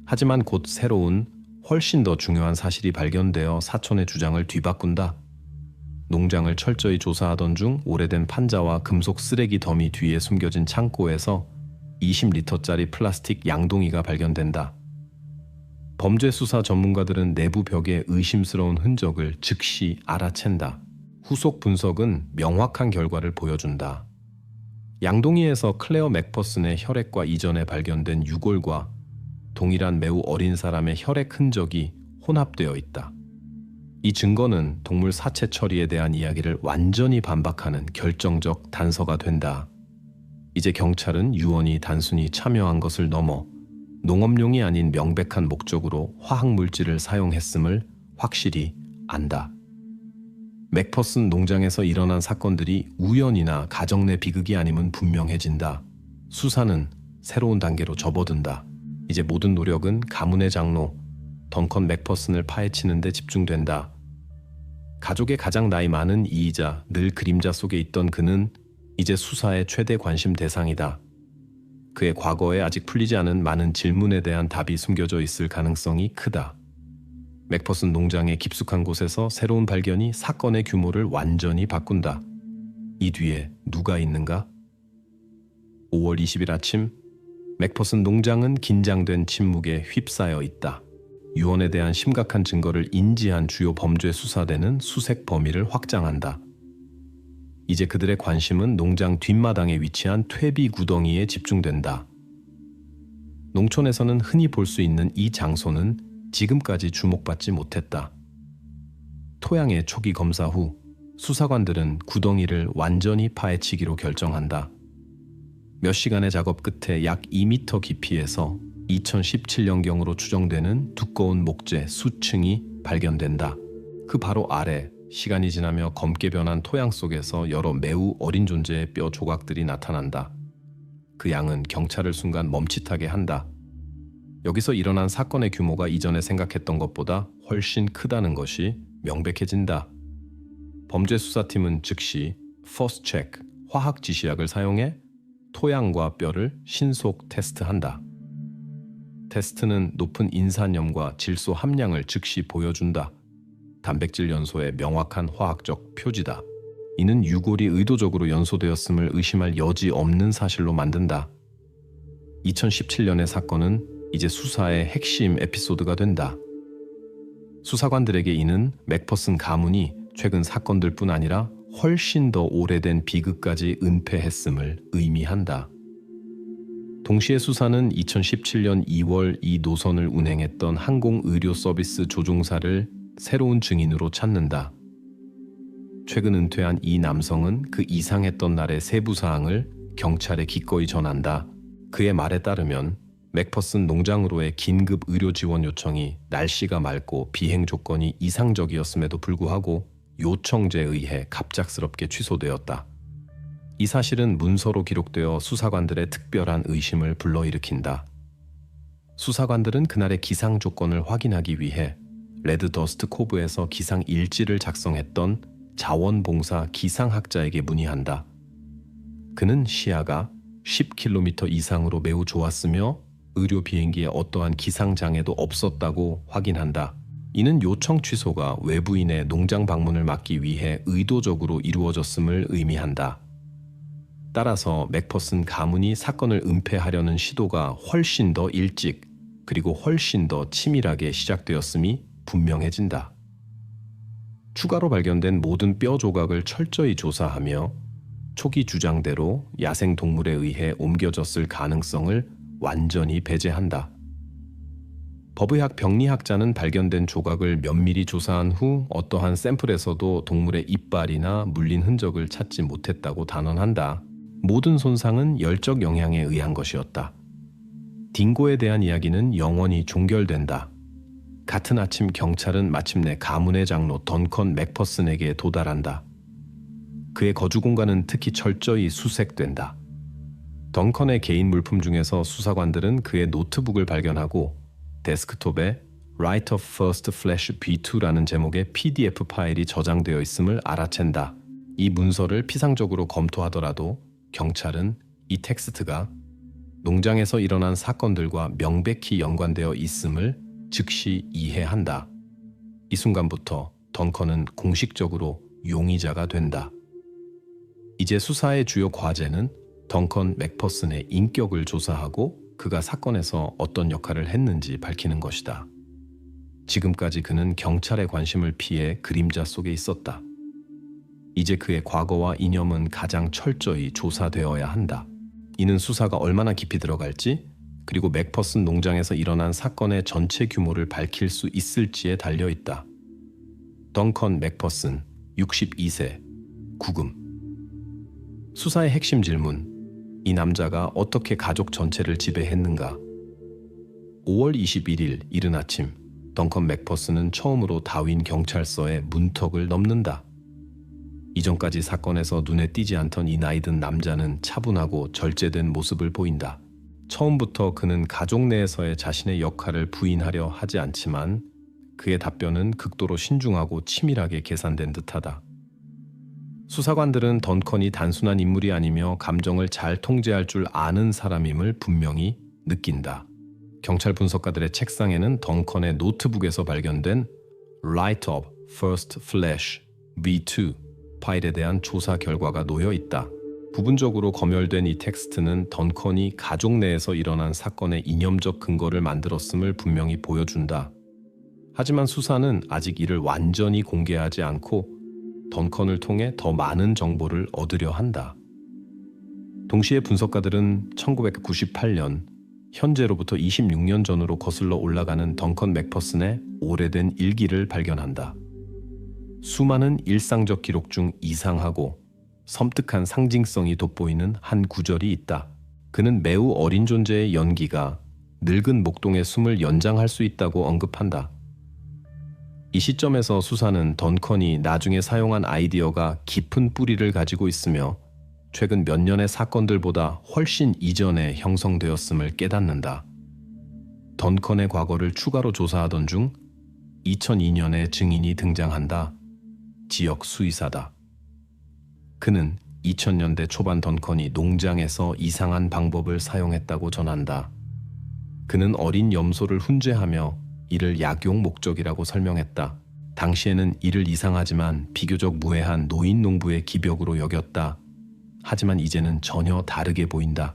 하지만 곧 새로운 훨씬 더 중요한 사실이 발견되어 사촌의 주장을 뒤바꾼다. 농장을 철저히 조사하던 중 오래된 판자와 금속 쓰레기 더미 뒤에 숨겨진 창고에서 20리터짜리 플라스틱 양동이가 발견된다. 범죄 수사 전문가들은 내부 벽에 의심스러운 흔적을 즉시 알아챈다. 후속 분석은 명확한 결과를 보여준다. 양동이에서 클레어 맥퍼슨의 혈액과 이전에 발견된 유골과 동일한 매우 어린 사람의 혈액 흔적이 혼합되어 있다. 이 증거는 동물 사체 처리에 대한 이야기를 완전히 반박하는 결정적 단서가 된다. 이제 경찰은 유언이 단순히 참여한 것을 넘어 농업용이 아닌 명백한 목적으로 화학물질을 사용했음을 확실히 안다. 맥퍼슨 농장에서 일어난 사건들이 우연이나 가정 내 비극이 아님은 분명해진다. 수사는 새로운 단계로 접어든다. 이제 모든 노력은 가문의 장로 던컨 맥퍼슨을 파헤치는 데 집중된다. 가족의 가장 나이 많은 이이자 늘 그림자 속에 있던 그는 이제 수사의 최대 관심 대상이다. 그의 과거에 아직 풀리지 않은 많은 질문에 대한 답이 숨겨져 있을 가능성이 크다. 맥퍼슨 농장의 깊숙한 곳에서 새로운 발견이 사건의 규모를 완전히 바꾼다. 이 뒤에 누가 있는가? 5월 20일 아침, 맥퍼슨 농장은 긴장된 침묵에 휩싸여 있다. 유언에 대한 심각한 증거를 인지한 주요 범죄 수사대는 수색 범위를 확장한다. 이제 그들의 관심은 농장 뒷마당에 위치한 퇴비 구덩이에 집중된다. 농촌에서는 흔히 볼 수 있는 이 장소는 지금까지 주목받지 못했다. 토양의 초기 검사 후 수사관들은 구덩이를 완전히 파헤치기로 결정한다. 몇 시간의 작업 끝에 약 2m 깊이에서 2017년경으로 추정되는 두꺼운 목재 수층이 발견된다. 그 바로 아래 시간이 지나며 검게 변한 토양 속에서 여러 매우 어린 존재의 뼈 조각들이 나타난다. 그 양은 경찰을 순간 멈칫하게 한다. 여기서 일어난 사건의 규모가 이전에 생각했던 것보다 훨씬 크다는 것이 명백해진다. 범죄 수사팀은 즉시 퍼스트 체크 화학 지시약을 사용해 토양과 뼈를 신속 테스트한다. 테스트는 높은 인산염과 질소 함량을 즉시 보여준다. 단백질 연소의 명확한 화학적 표지다. 이는 유골이 의도적으로 연소되었음을 의심할 여지 없는 사실로 만든다. 2017년의 사건은 이제 수사의 핵심 에피소드가 된다. 수사관들에게 이는 맥퍼슨 가문이 최근 사건들뿐 아니라 훨씬 더 오래된 비극까지 은폐했음을 의미한다. 동시에 수사는 2017년 2월 이 노선을 운행했던 항공의료서비스 조종사를 새로운 증인으로 찾는다. 최근 은퇴한 이 남성은 그 이상했던 날의 세부 사항을 경찰에 기꺼이 전한다. 그의 말에 따르면 맥퍼슨 농장으로의 긴급 의료 지원 요청이 날씨가 맑고 비행 조건이 이상적이었음에도 불구하고 요청제에 의해 갑작스럽게 취소되었다. 이 사실은 문서로 기록되어 수사관들의 특별한 의심을 불러일으킨다. 수사관들은 그날의 기상 조건을 확인하기 위해 레드 더스트 코브에서 기상 일지를 작성했던 자원봉사 기상학자에게 문의한다. 그는 시야가 10km 이상으로 매우 좋았으며 의료 비행기에 어떠한 기상 장애도 없었다고 확인한다. 이는 요청 취소가 외부인의 농장 방문을 막기 위해 의도적으로 이루어졌음을 의미한다. 따라서 맥퍼슨 가문이 사건을 은폐하려는 시도가 훨씬 더 일찍 그리고 훨씬 더 치밀하게 시작되었음이 분명해진다. 추가로 발견된 모든 뼈 조각을 철저히 조사하며 초기 주장대로 야생 동물에 의해 옮겨졌을 가능성을 완전히 배제한다. 법의학 병리학자는 발견된 조각을 면밀히 조사한 후 어떠한 샘플에서도 동물의 이빨이나 물린 흔적을 찾지 못했다고 단언한다. 모든 손상은 열적 영향에 의한 것이었다. 딩고에 대한 이야기는 영원히 종결된다. 같은 아침 경찰은 마침내 가문의 장로 던컨 맥퍼슨에게 도달한다. 그의 거주 공간은 특히 철저히 수색된다. 던컨의 개인 물품 중에서 수사관들은 그의 노트북을 발견하고 데스크톱에 Right of First Flash B2라는 제목의 PDF 파일이 저장되어 있음을 알아챈다. 이 문서를 피상적으로 검토하더라도 경찰은 이 텍스트가 농장에서 일어난 사건들과 명백히 연관되어 있음을 즉시 이해한다. 이 순간부터 던컨은 공식적으로 용의자가 된다. 이제 수사의 주요 과제는 던컨 맥퍼슨의 인격을 조사하고 그가 사건에서 어떤 역할을 했는지 밝히는 것이다. 지금까지 그는 경찰의 관심을 피해 그림자 속에 있었다. 이제 그의 과거와 이념은 가장 철저히 조사되어야 한다. 이는 수사가 얼마나 깊이 들어갈지 그리고 맥퍼슨 농장에서 일어난 사건의 전체 규모를 밝힐 수 있을지에 달려있다. 던컨 맥퍼슨, 62세, 구금. 수사의 핵심 질문, 이 남자가 어떻게 가족 전체를 지배했는가? 5월 21일 이른 아침, 던컨 맥퍼슨은 처음으로 다윈 경찰서의 문턱을 넘는다. 이전까지 사건에서 눈에 띄지 않던 이 나이든 남자는 차분하고 절제된 모습을 보인다. 처음부터 그는 가족 내에서의 자신의 역할을 부인하려 하지 않지만 그의 답변은 극도로 신중하고 치밀하게 계산된 듯하다. 수사관들은 던컨이 단순한 인물이 아니며 감정을 잘 통제할 줄 아는 사람임을 분명히 느낀다. 경찰 분석가들의 책상에는 던컨의 노트북에서 발견된 Right of First Flash V2 파일에 대한 조사 결과가 놓여 있다. 부분적으로 검열된 이 텍스트는 던컨이 가족 내에서 일어난 사건의 이념적 근거를 만들었음을 분명히 보여준다. 하지만 수사는 아직 이를 완전히 공개하지 않고 던컨을 통해 더 많은 정보를 얻으려 한다. 동시에 분석가들은 1998년, 현재로부터 26년 전으로 거슬러 올라가는 던컨 맥퍼슨의 오래된 일기를 발견한다. 수많은 일상적 기록 중 이상하고 섬뜩한 상징성이 돋보이는 한 구절이 있다. 그는 매우 어린 존재의 연기가 늙은 목동의 숨을 연장할 수 있다고 언급한다. 이 시점에서 수사는 던컨이 나중에 사용한 아이디어가 깊은 뿌리를 가지고 있으며 최근 몇 년의 사건들보다 훨씬 이전에 형성되었음을 깨닫는다. 던컨의 과거를 추가로 조사하던 중 2002년에 증인이 등장한다. 지역 수의사다. 그는 2000년대 초반 던컨이 농장에서 이상한 방법을 사용했다고 전한다. 그는 어린 염소를 훈제하며 이를 약용 목적이라고 설명했다. 당시에는 이를 이상하지만 비교적 무해한 노인 농부의 기벽으로 여겼다. 하지만 이제는 전혀 다르게 보인다.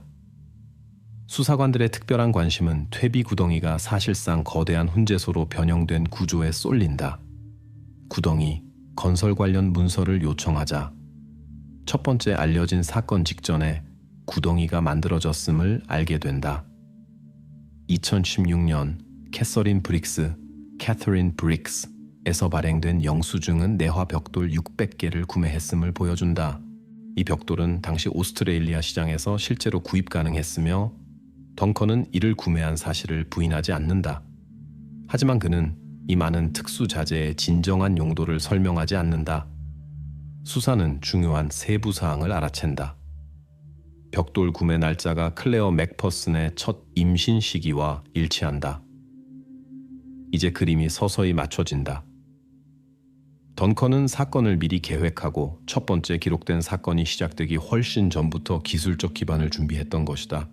수사관들의 특별한 관심은 퇴비 구덩이가 사실상 거대한 훈제소로 변형된 구조에 쏠린다. 구덩이, 건설 관련 문서를 요청하자 첫 번째 알려진 사건 직전에 구덩이가 만들어졌음을 알게 된다. 2016년 캐서린 캐서린 브릭스에서 발행된 영수증은 내화 벽돌 600개를 구매했음을 보여준다. 이 벽돌은 당시 오스트레일리아 시장에서 실제로 구입 가능했으며 던컨은 이를 구매한 사실을 부인하지 않는다. 하지만 그는 이 많은 특수 자재의 진정한 용도를 설명하지 않는다. 수사는 중요한 세부 사항을 알아챈다. 벽돌 구매 날짜가 클레어 맥퍼슨의 첫 임신 시기와 일치한다. 이제 그림이 서서히 맞춰진다. 던컨은 사건을 미리 계획하고 첫 번째 기록된 사건이 시작되기 훨씬 전부터 기술적 기반을 준비했던 것이다.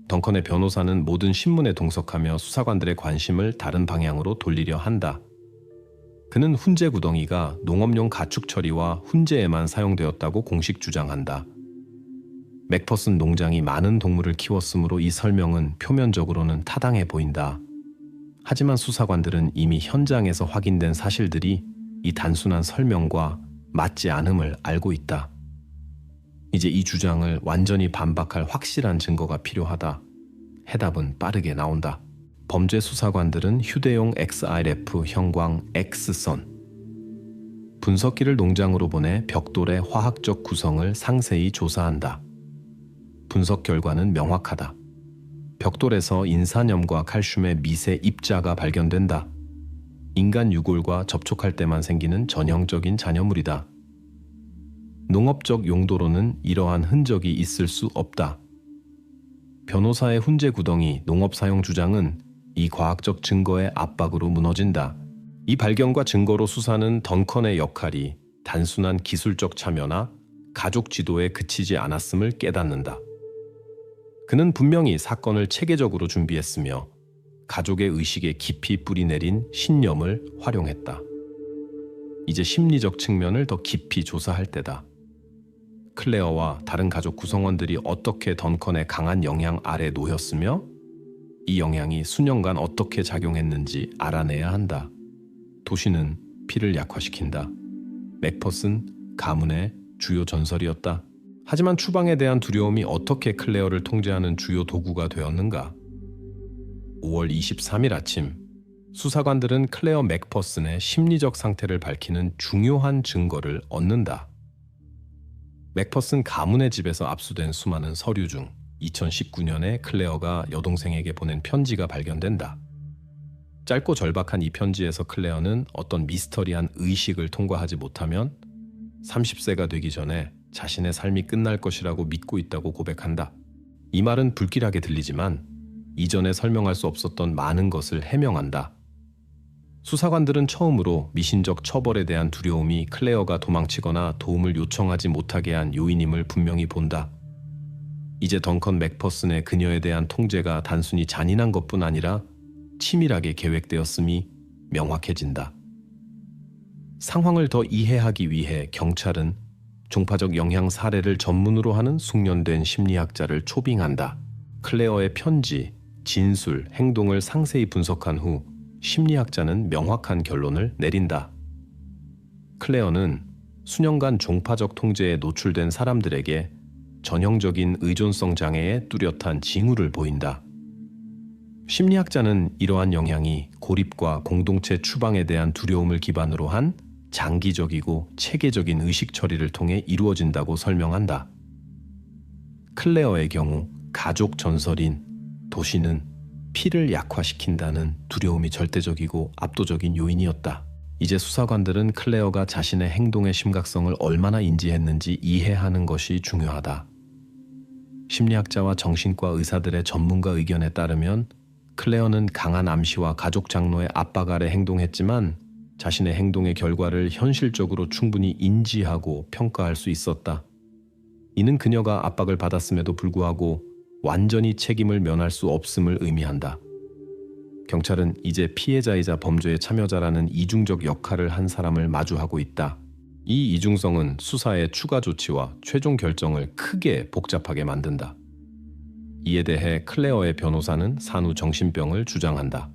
던컨의 변호사는 모든 신문에 동석하며 수사관들의 관심을 다른 방향으로 돌리려 한다. 그는 훈제 구덩이가 농업용 가축 처리와 훈제에만 사용되었다고 공식 주장한다. 맥퍼슨 농장이 많은 동물을 키웠으므로 이 설명은 표면적으로는 타당해 보인다. 하지만 수사관들은 이미 현장에서 확인된 사실들이 이 단순한 설명과 맞지 않음을 알고 있다. 이제 이 주장을 완전히 반박할 확실한 증거가 필요하다. 해답은 빠르게 나온다. 범죄 수사관들은 휴대용 XRF 형광 X선 분석기를 농장으로 보내 벽돌의 화학적 구성을 상세히 조사한다. 분석 결과는 명확하다. 벽돌에서 인산염과 칼슘의 미세 입자가 발견된다. 인간 유골과 접촉할 때만 생기는 전형적인 잔여물이다. 농업적 용도로는 이러한 흔적이 있을 수 없다. 변호사의 훈제 구덩이 농업 사용 주장은 이 과학적 증거의 압박으로 무너진다. 이 발견과 증거로 수사는 던컨의 역할이 단순한 기술적 참여나 가족 지도에 그치지 않았음을 깨닫는다. 그는 분명히 사건을 체계적으로 준비했으며 가족의 의식에 깊이 뿌리내린 신념을 활용했다. 이제 심리적 측면을 더 깊이 조사할 때다. 클레어와 다른 가족 구성원들이 어떻게 던컨의 강한 영향 아래 놓였으며 이 영향이 수년간 어떻게 작용했는지 알아내야 한다. 도시는 피를 약화시킨다. 맥퍼슨 가문의 주요 전설이었다. 하지만 추방에 대한 두려움이 어떻게 클레어를 통제하는 주요 도구가 되었는가? 5월 23일 아침, 수사관들은 클레어 맥퍼슨의 심리적 상태를 밝히는 중요한 증거를 얻는다. 맥퍼슨 가문의 집에서 압수된 수많은 서류 중 2019년에 클레어가 여동생에게 보낸 편지가 발견된다. 짧고 절박한 이 편지에서 클레어는 어떤 미스터리한 의식을 통과하지 못하면 30세가 되기 전에 자신의 삶이 끝날 것이라고 믿고 있다고 고백한다. 이 말은 불길하게 들리지만 이전에 설명할 수 없었던 많은 것을 해명한다. 수사관들은 처음으로 미신적 처벌에 대한 두려움이 클레어가 도망치거나 도움을 요청하지 못하게 한 요인임을 분명히 본다. 이제 덩컨 맥퍼슨의 그녀에 대한 통제가 단순히 잔인한 것뿐 아니라 치밀하게 계획되었음이 명확해진다. 상황을 더 이해하기 위해 경찰은 종파적 영향 사례를 전문으로 하는 숙련된 심리학자를 초빙한다. 클레어의 편지, 진술, 행동을 상세히 분석한 후 심리학자는 명확한 결론을 내린다. 클레어는 수년간 종파적 통제에 노출된 사람들에게 전형적인 의존성 장애의 뚜렷한 징후를 보인다. 심리학자는 이러한 영향이 고립과 공동체 추방에 대한 두려움을 기반으로 한 장기적이고 체계적인 의식 처리를 통해 이루어진다고 설명한다. 클레어의 경우 가족 전설인 도시는 피를 약화시킨다는 두려움이 절대적이고 압도적인 요인이었다. 이제 수사관들은 클레어가 자신의 행동의 심각성을 얼마나 인지했는지 이해하는 것이 중요하다. 심리학자와 정신과 의사들의 전문가 의견에 따르면 클레어는 강한 암시와 가족 장로의 압박 아래 행동했지만 자신의 행동의 결과를 현실적으로 충분히 인지하고 평가할 수 있었다. 이는 그녀가 압박을 받았음에도 불구하고 완전히 책임을 면할 수 없음을 의미한다. 경찰은 이제 피해자이자 범죄의 참여자라는 이중적 역할을 한 사람을 마주하고 있다. 이 이중성은 수사의 추가 조치와 최종 결정을 크게 복잡하게 만든다. 이에 대해 클레어의 변호사는 산후 정신병을 주장한다.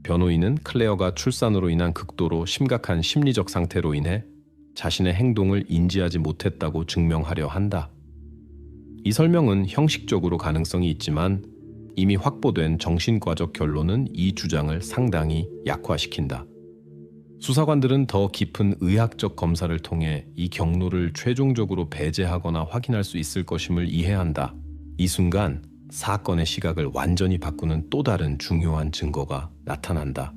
변호인은 클레어가 출산으로 인한 극도로 심각한 심리적 상태로 인해 자신의 행동을 인지하지 못했다고 증명하려 한다. 이 설명은 형식적으로 가능성이 있지만 이미 확보된 정신과적 결론은 이 주장을 상당히 약화시킨다. 수사관들은 더 깊은 의학적 검사를 통해 이 경로를 최종적으로 배제하거나 확인할 수 있을 것임을 이해한다. 이 순간 사건의 시각을 완전히 바꾸는 또 다른 중요한 증거가 나타난다.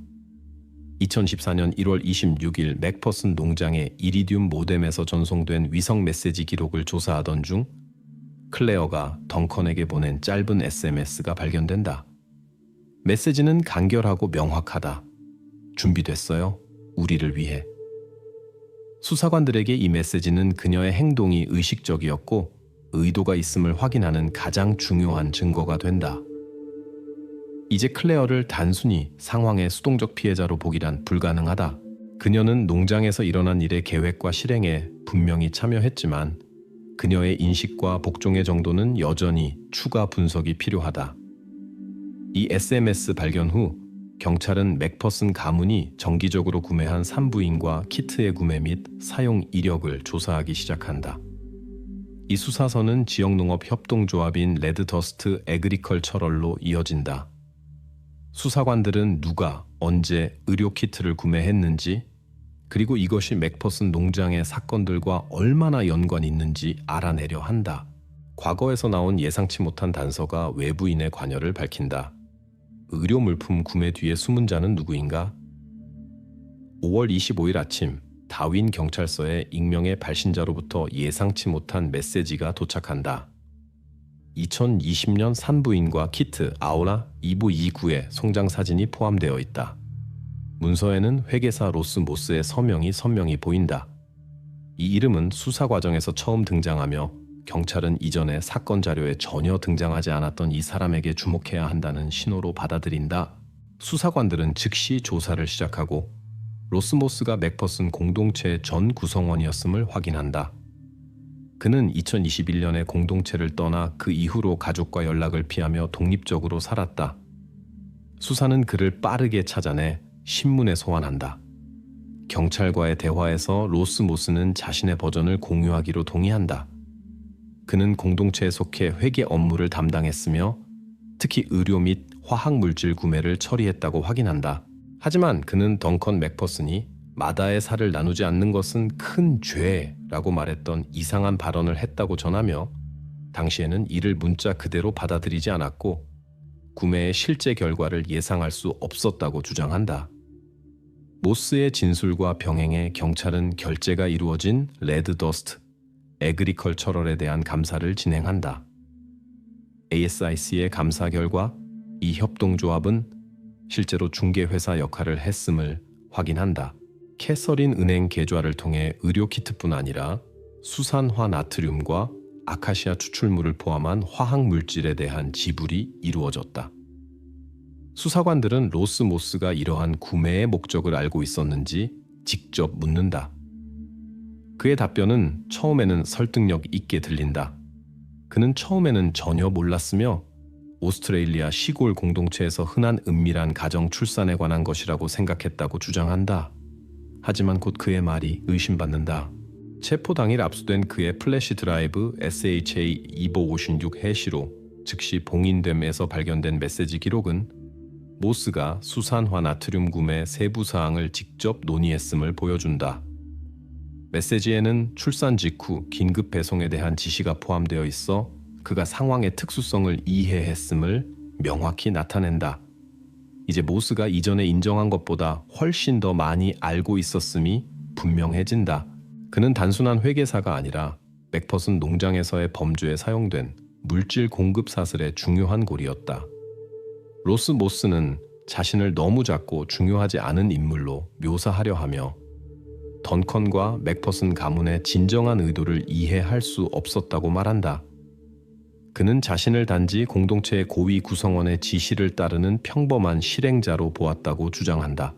2014년 1월 26일 맥퍼슨 농장의 이리듐 모뎀에서 전송된 위성 메시지 기록을 조사하던 중 클레어가 덩컨에게 보낸 짧은 SMS가 발견된다. 메시지는 간결하고 명확하다. 준비됐어요? 우리를 위해. 수사관들에게 이 메시지는 그녀의 행동이 의식적이었고 의도가 있음을 확인하는 가장 중요한 증거가 된다. 이제 클레어를 단순히 상황의 수동적 피해자로 보기란 불가능하다. 그녀는 농장에서 일어난 일의 계획과 실행에 분명히 참여했지만 그녀의 인식과 복종의 정도는 여전히 추가 분석이 필요하다. 이 SMS 발견 후 경찰은 맥퍼슨 가문이 정기적으로 구매한 산부인과 키트의 구매 및 사용 이력을 조사하기 시작한다. 이 수사선은 지역농업협동조합인 레드더스트 에그리컬처럴로 이어진다. 수사관들은 누가 언제 의료키트를 구매했는지 그리고 이것이 맥퍼슨 농장의 사건들과 얼마나 연관이 있는지 알아내려 한다. 과거에서 나온 예상치 못한 단서가 외부인의 관여를 밝힌다. 의료물품 구매 뒤에 숨은 자는 누구인가? 5월 25일 아침 다윈 경찰서에 익명의 발신자로부터 예상치 못한 메시지가 도착한다. 2020년 산부인과 키트 아우라 2부 2구에 송장 사진이 포함되어 있다. 문서에는 회계사 로스 모스의 서명이 선명히 보인다. 이 이름은 수사 과정에서 처음 등장하며 경찰은 이전에 사건 자료에 전혀 등장하지 않았던 이 사람에게 주목해야 한다는 신호로 받아들인다. 수사관들은 즉시 조사를 시작하고 로스모스가 맥퍼슨 공동체의 전 구성원이었음을 확인한다. 그는 2021년에 공동체를 떠나 그 이후로 가족과 연락을 피하며 독립적으로 살았다. 수사는 그를 빠르게 찾아내 신문에 소환한다. 경찰과의 대화에서 로스모스는 자신의 버전을 공유하기로 동의한다. 그는 공동체에 속해 회계 업무를 담당했으며 특히 의료 및 화학물질 구매를 처리했다고 확인한다. 하지만 그는 덩컨 맥퍼슨이 마다의 살을 나누지 않는 것은 큰 죄라고 말했던 이상한 발언을 했다고 전하며 당시에는 이를 문자 그대로 받아들이지 않았고 구매의 실제 결과를 예상할 수 없었다고 주장한다. 모스의 진술과 병행해 경찰은 결제가 이루어진 레드더스트 에그리컬처럴에 대한 감사를 진행한다. ASIC의 감사 결과 이 협동조합은 실제로 중개회사 역할을 했음을 확인한다. 캐서린 은행 계좌를 통해 의료 키트뿐 아니라 수산화 나트륨과 아카시아 추출물을 포함한 화학 물질에 대한 지불이 이루어졌다. 수사관들은 로스 모스가 이러한 구매의 목적을 알고 있었는지 직접 묻는다. 그의 답변은 처음에는 설득력 있게 들린다. 그는 처음에는 전혀 몰랐으며 오스트레일리아 시골 공동체에서 흔한 은밀한 가정 출산에 관한 것이라고 생각했다고 주장한다. 하지만 곧 그의 말이 의심받는다. 체포 당일 압수된 그의 플래시 드라이브 SHA-2556 해시로 즉시 봉인됨에서 발견된 메시지 기록은 모스가 수산화 나트륨 구매 세부 사항을 직접 논의했음을 보여준다. 메시지에는 출산 직후 긴급 배송에 대한 지시가 포함되어 있어 그가 상황의 특수성을 이해했음을 명확히 나타낸다. 이제 모스가 이전에 인정한 것보다 훨씬 더 많이 알고 있었음이 분명해진다. 그는 단순한 회계사가 아니라 맥퍼슨 농장에서의 범죄에 사용된 물질 공급 사슬의 중요한 고리였다. 로스 모스는 자신을 너무 작고 중요하지 않은 인물로 묘사하려 하며 던컨과 맥퍼슨 가문의 진정한 의도를 이해할 수 없었다고 말한다. 그는 자신을 단지 공동체의 고위 구성원의 지시를 따르는 평범한 실행자로 보았다고 주장한다.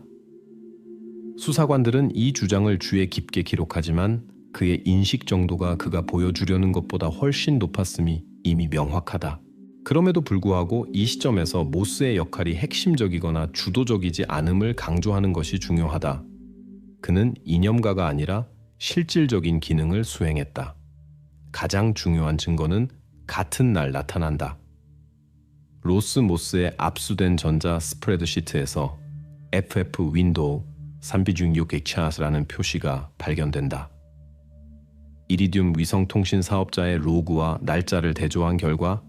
수사관들은 이 주장을 주의 깊게 기록하지만 그의 인식 정도가 그가 보여주려는 것보다 훨씬 높았음이 이미 명확하다. 그럼에도 불구하고 이 시점에서 모스의 역할이 핵심적이거나 주도적이지 않음을 강조하는 것이 중요하다. 그는 이념가가 아니라 실질적인 기능을 수행했다. 가장 중요한 증거는 같은 날 나타난다. 로스 모스의 압수된 전자 스프레드시트에서 FF 윈도우 3B6 표시가 발견된다. 이리듐 위성통신 사업자의 로그와 날짜를 대조한 결과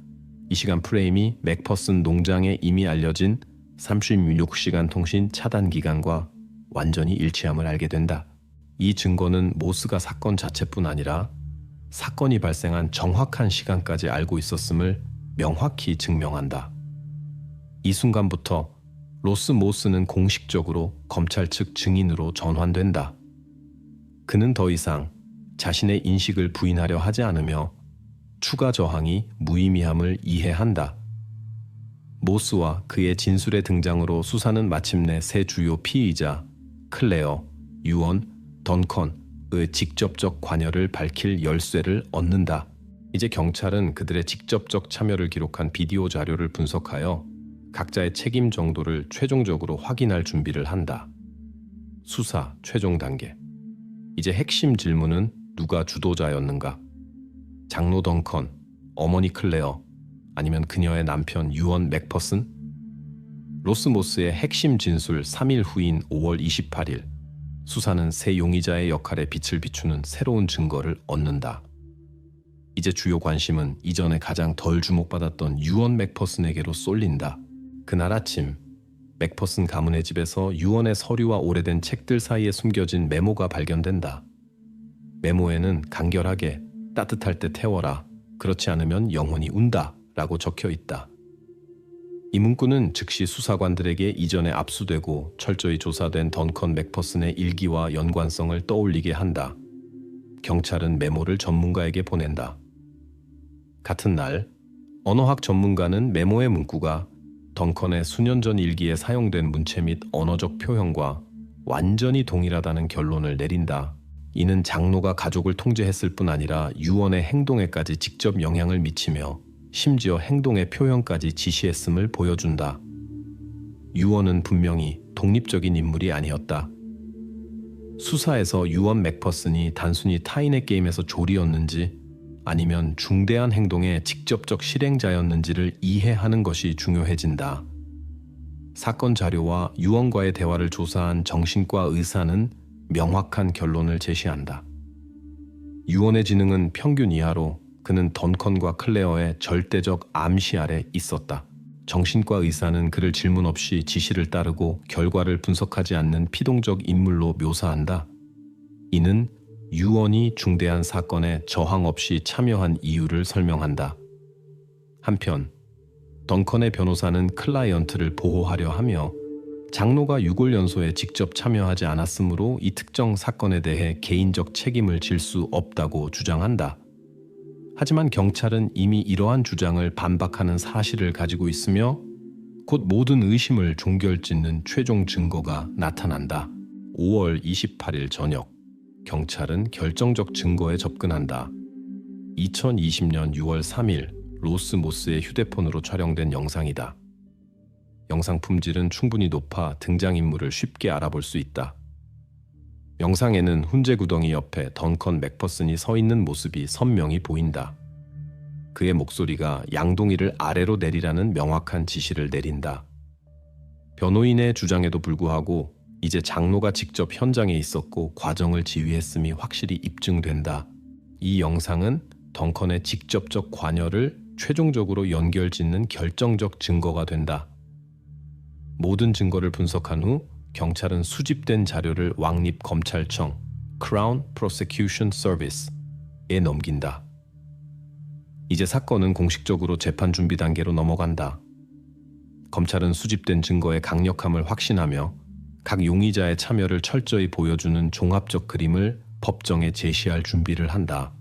이 시간 프레임이 맥퍼슨 농장에 이미 알려진 36시간 통신 차단 기간과 완전히 일치함을 알게 된다. 이 증거는 모스가 사건 자체뿐 아니라 사건이 발생한 정확한 시간까지 알고 있었음을 명확히 증명한다. 이 순간부터 로스 모스는 공식적으로 검찰 측 증인으로 전환된다. 그는 더 이상 자신의 인식을 부인하려 하지 않으며 추가 저항이 무의미함을 이해한다. 모스와 그의 진술의 등장으로 수사는 마침내 세 주요 피의자 클레어, 유언, 던컨의 직접적 관여를 밝힐 열쇠를 얻는다. 이제 경찰은 그들의 직접적 참여를 기록한 비디오 자료를 분석하여 각자의 책임 정도를 최종적으로 확인할 준비를 한다. 수사 최종 단계. 이제 핵심 질문은 누가 주도자였는가? 장로 던컨, 어머니 클레어, 아니면 그녀의 남편 유언 맥퍼슨? 로스 모스의 핵심 진술 3일 후인 5월 28일, 수사는 새 용의자의 역할에 빛을 비추는 새로운 증거를 얻는다. 이제 주요 관심은 이전에 가장 덜 주목받았던 유언 맥퍼슨에게로 쏠린다. 그날 아침, 맥퍼슨 가문의 집에서 유언의 서류와 오래된 책들 사이에 숨겨진 메모가 발견된다. 메모에는 간결하게 따뜻할 때 태워라, 그렇지 않으면 영원히 운다 라고 적혀 있다. 이 문구는 즉시 수사관들에게 이전에 압수되고 철저히 조사된 던컨 맥퍼슨의 일기와 연관성을 떠올리게 한다. 경찰은 메모를 전문가에게 보낸다. 같은 날, 언어학 전문가는 메모의 문구가 던컨의 수년 전 일기에 사용된 문체 및 언어적 표현과 완전히 동일하다는 결론을 내린다. 이는 장로가 가족을 통제했을 뿐 아니라 유언의 행동에까지 직접 영향을 미치며 심지어 행동의 표현까지 지시했음을 보여준다. 유언은 분명히 독립적인 인물이 아니었다. 수사에서 유언 맥퍼슨이 단순히 타인의 게임에서 조리였는지 아니면 중대한 행동의 직접적 실행자였는지를 이해하는 것이 중요해진다. 사건 자료와 유언과의 대화를 조사한 정신과 의사는 명확한 결론을 제시한다. 유언의 지능은 평균 이하로 그는 던컨과 클레어의 절대적 암시 아래 있었다. 정신과 의사는 그를 질문 없이 지시를 따르고 결과를 분석하지 않는 피동적 인물로 묘사한다. 이는 유언이 중대한 사건에 저항 없이 참여한 이유를 설명한다. 한편 던컨의 변호사는 클라이언트를 보호하려 하며 장로가 유골연소에 직접 참여하지 않았으므로 이 특정 사건에 대해 개인적 책임을 질 수 없다고 주장한다. 하지만 경찰은 이미 이러한 주장을 반박하는 사실을 가지고 있으며 곧 모든 의심을 종결짓는 최종 증거가 나타난다. 5월 28일 저녁, 경찰은 결정적 증거에 접근한다. 2020년 6월 3일 로스 모스의 휴대폰으로 촬영된 영상이다. 영상 품질은 충분히 높아 등장인물을 쉽게 알아볼 수 있다. 영상에는 훈제 구덩이 옆에 던컨 맥퍼슨이 서 있는 모습이 선명히 보인다. 그의 목소리가 양동이를 아래로 내리라는 명확한 지시를 내린다. 변호인의 주장에도 불구하고 이제 장로가 직접 현장에 있었고 과정을 지휘했음이 확실히 입증된다. 이 영상은 덩컨의 직접적 관여를 최종적으로 연결짓는 결정적 증거가 된다. 모든 증거를 분석한 후 경찰은 수집된 자료를 왕립검찰청 Crown Prosecution Service에 넘긴다. 이제 사건은 공식적으로 재판 준비 단계로 넘어간다. 검찰은 수집된 증거의 강력함을 확신하며 각 용의자의 참여를 철저히 보여주는 종합적 그림을 법정에 제시할 준비를 한다.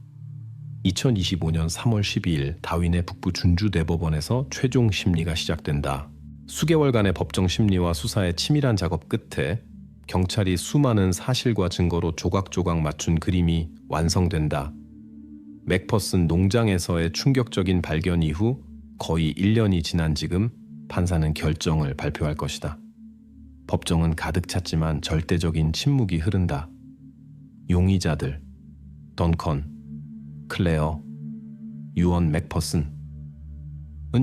2025년 3월 12일 다윈의 북부 준주대법원에서 최종 심리가 시작된다. 수개월간의 법정 심리와 수사의 치밀한 작업 끝에 경찰이 수많은 사실과 증거로 조각조각 맞춘 그림이 완성된다. 맥퍼슨 농장에서의 충격적인 발견 이후 거의 1년이 지난 지금 판사는 결정을 발표할 것이다. 법정은 가득 찼지만 절대적인 침묵이 흐른다. 용의자들, 던컨, 클레어, 유언 맥퍼슨은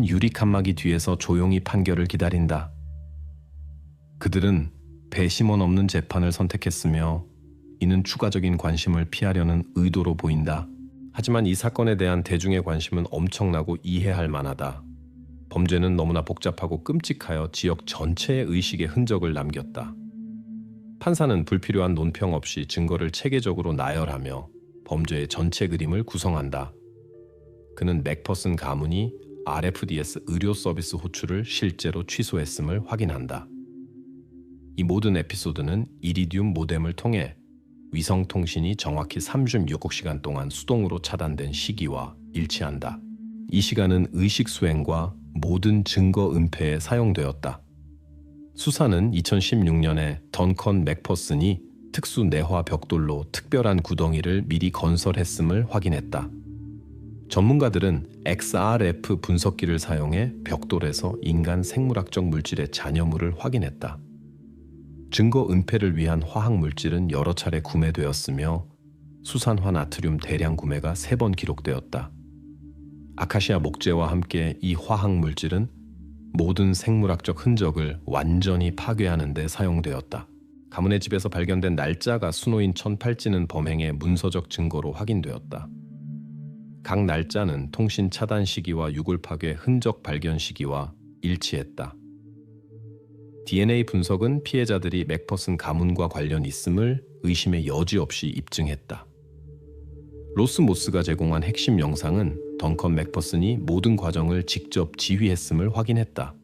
유리 칸막이 뒤에서 조용히 판결을 기다린다. 그들은 배심원 없는 재판을 선택했으며 이는 추가적인 관심을 피하려는 의도로 보인다. 하지만 이 사건에 대한 대중의 관심은 엄청나고 이해할 만하다. 범죄는 너무나 복잡하고 끔찍하여 지역 전체의 의식의 흔적을 남겼다. 판사는 불필요한 논평 없이 증거를 체계적으로 나열하며 범죄의 전체 그림을 구성한다. 그는 맥퍼슨 가문이 RFDS 의료 서비스 호출을 실제로 취소했음을 확인한다. 이 모든 에피소드는 이리디움 모뎀을 통해 위성통신이 정확히 36억 시간 동안 수동으로 차단된 시기와 일치한다. 이 시간은 의식 수행과 모든 증거 은폐에 사용되었다. 수사는 2016년에 던컨 맥퍼슨이 특수 내화 벽돌로 특별한 구덩이를 미리 건설했음을 확인했다. 전문가들은 XRF 분석기를 사용해 벽돌에서 인간 생물학적 물질의 잔여물을 확인했다. 증거 은폐를 위한 화학 물질은 여러 차례 구매되었으며 수산화 나트륨 대량 구매가 3번 기록되었다. 아카시아 목재와 함께 이 화학 물질은 모든 생물학적 흔적을 완전히 파괴하는 데 사용되었다. 가문의 집에서 발견된 날짜가 수노인 1008지는 범행의 문서적 증거로 확인되었다. 각 날짜는 통신 차단 시기와 유골 파괴 흔적 발견 시기와 일치했다. DNA 분석은 피해자들이 맥퍼슨 가문과 관련 있음을 의심의 여지 없이 입증했다. 로스 모스가 제공한 핵심 영상은 던컨 맥퍼슨이 모든 과정을 직접 지휘했음을 확인했다.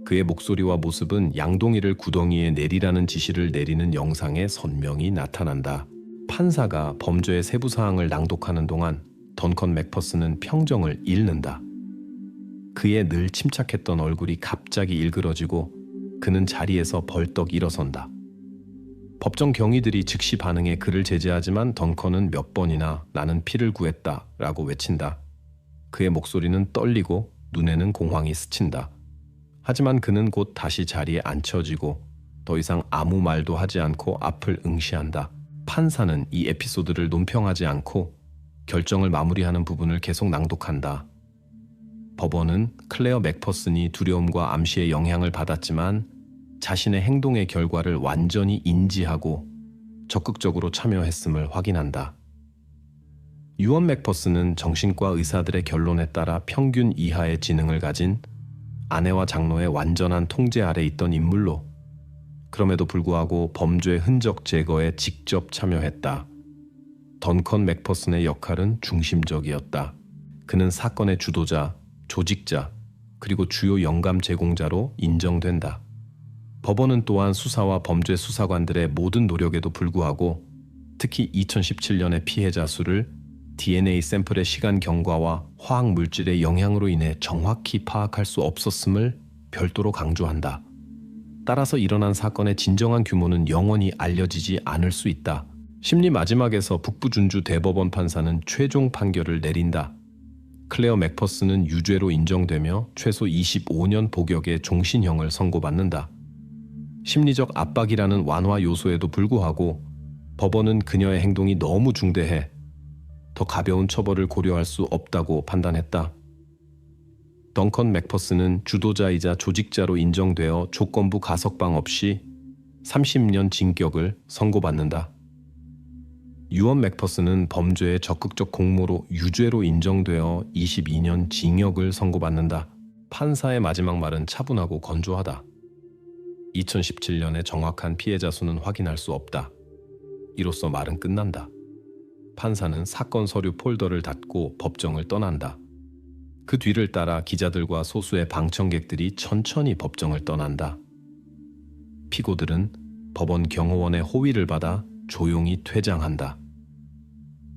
그의 목소리와 모습은 양동이를 구덩이에 내리라는 지시를 내리는 영상에 선명히 나타난다. 판사가 범죄의 세부 사항을 낭독하는 동안 던컨 맥퍼슨은 평정을 잃는다. 그의 늘 침착했던 얼굴이 갑자기 일그러지고 그는 자리에서 벌떡 일어선다. 법정 경위들이 즉시 반응해 그를 제지하지만 던컨은 몇 번이나 나는 피를 구했다 라고 외친다. 그의 목소리는 떨리고 눈에는 공황이 스친다. 하지만 그는 곧 다시 자리에 앉혀지고 더 이상 아무 말도 하지 않고 앞을 응시한다. 판사는 이 에피소드를 논평하지 않고 결정을 마무리하는 부분을 계속 낭독한다. 법원은 클레어 맥퍼슨이 두려움과 암시의 영향을 받았지만 자신의 행동의 결과를 완전히 인지하고 적극적으로 참여했음을 확인한다. 유언 맥퍼슨은 정신과 의사들의 결론에 따라 평균 이하의 지능을 가진 아내와 장로의 완전한 통제 아래 있던 인물로 그럼에도 불구하고 범죄 흔적 제거에 직접 참여했다. 던컨 맥퍼슨의 역할은 중심적이었다. 그는 사건의 주도자, 조직자, 그리고 주요 영감 제공자로 인정된다. 법원은 또한 수사와 범죄 수사관들의 모든 노력에도 불구하고 특히 2017년의 피해자 수를 DNA 샘플의 시간 경과와 화학 물질의 영향으로 인해 정확히 파악할 수 없었음을 별도로 강조한다. 따라서 일어난 사건의 진정한 규모는 영원히 알려지지 않을 수 있다. 심리 마지막에서 북부준주 대법원 판사는 최종 판결을 내린다. 클레어 맥퍼슨은 유죄로 인정되며 최소 25년 복역의 종신형을 선고받는다. 심리적 압박이라는 완화 요소에도 불구하고 법원은 그녀의 행동이 너무 중대해 더 가벼운 처벌을 고려할 수 없다고 판단했다. 덩컨 맥퍼슨은 주도자이자 조직자로 인정되어 조건부 가석방 없이 30년 징역을 선고받는다. 유언 맥퍼슨은 범죄의 적극적 공모로 유죄로 인정되어 22년 징역을 선고받는다. 판사의 마지막 말은 차분하고 건조하다. 2017년의 정확한 피해자 수는 확인할 수 없다. 이로써 말은 끝난다. 판사는 사건 서류 폴더를 닫고 법정을 떠난다. 그 뒤를 따라 기자들과 소수의 방청객들이 천천히 법정을 떠난다. 피고들은 법원 경호원의 호위를 받아 조용히 퇴장한다.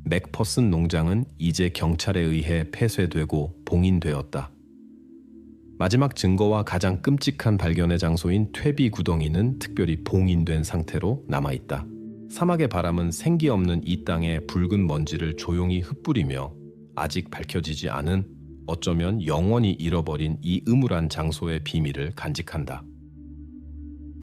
맥퍼슨 농장은 이제 경찰에 의해 폐쇄되고 봉인되었다. 마지막 증거와 가장 끔찍한 발견의 장소인 퇴비 구덩이는 특별히 봉인된 상태로 남아있다. 사막의 바람은 생기 없는 이 땅에 붉은 먼지를 조용히 흩뿌리며 아직 밝혀지지 않은 어쩌면 영원히 잃어버린 이 음울한 장소의 비밀을 간직한다.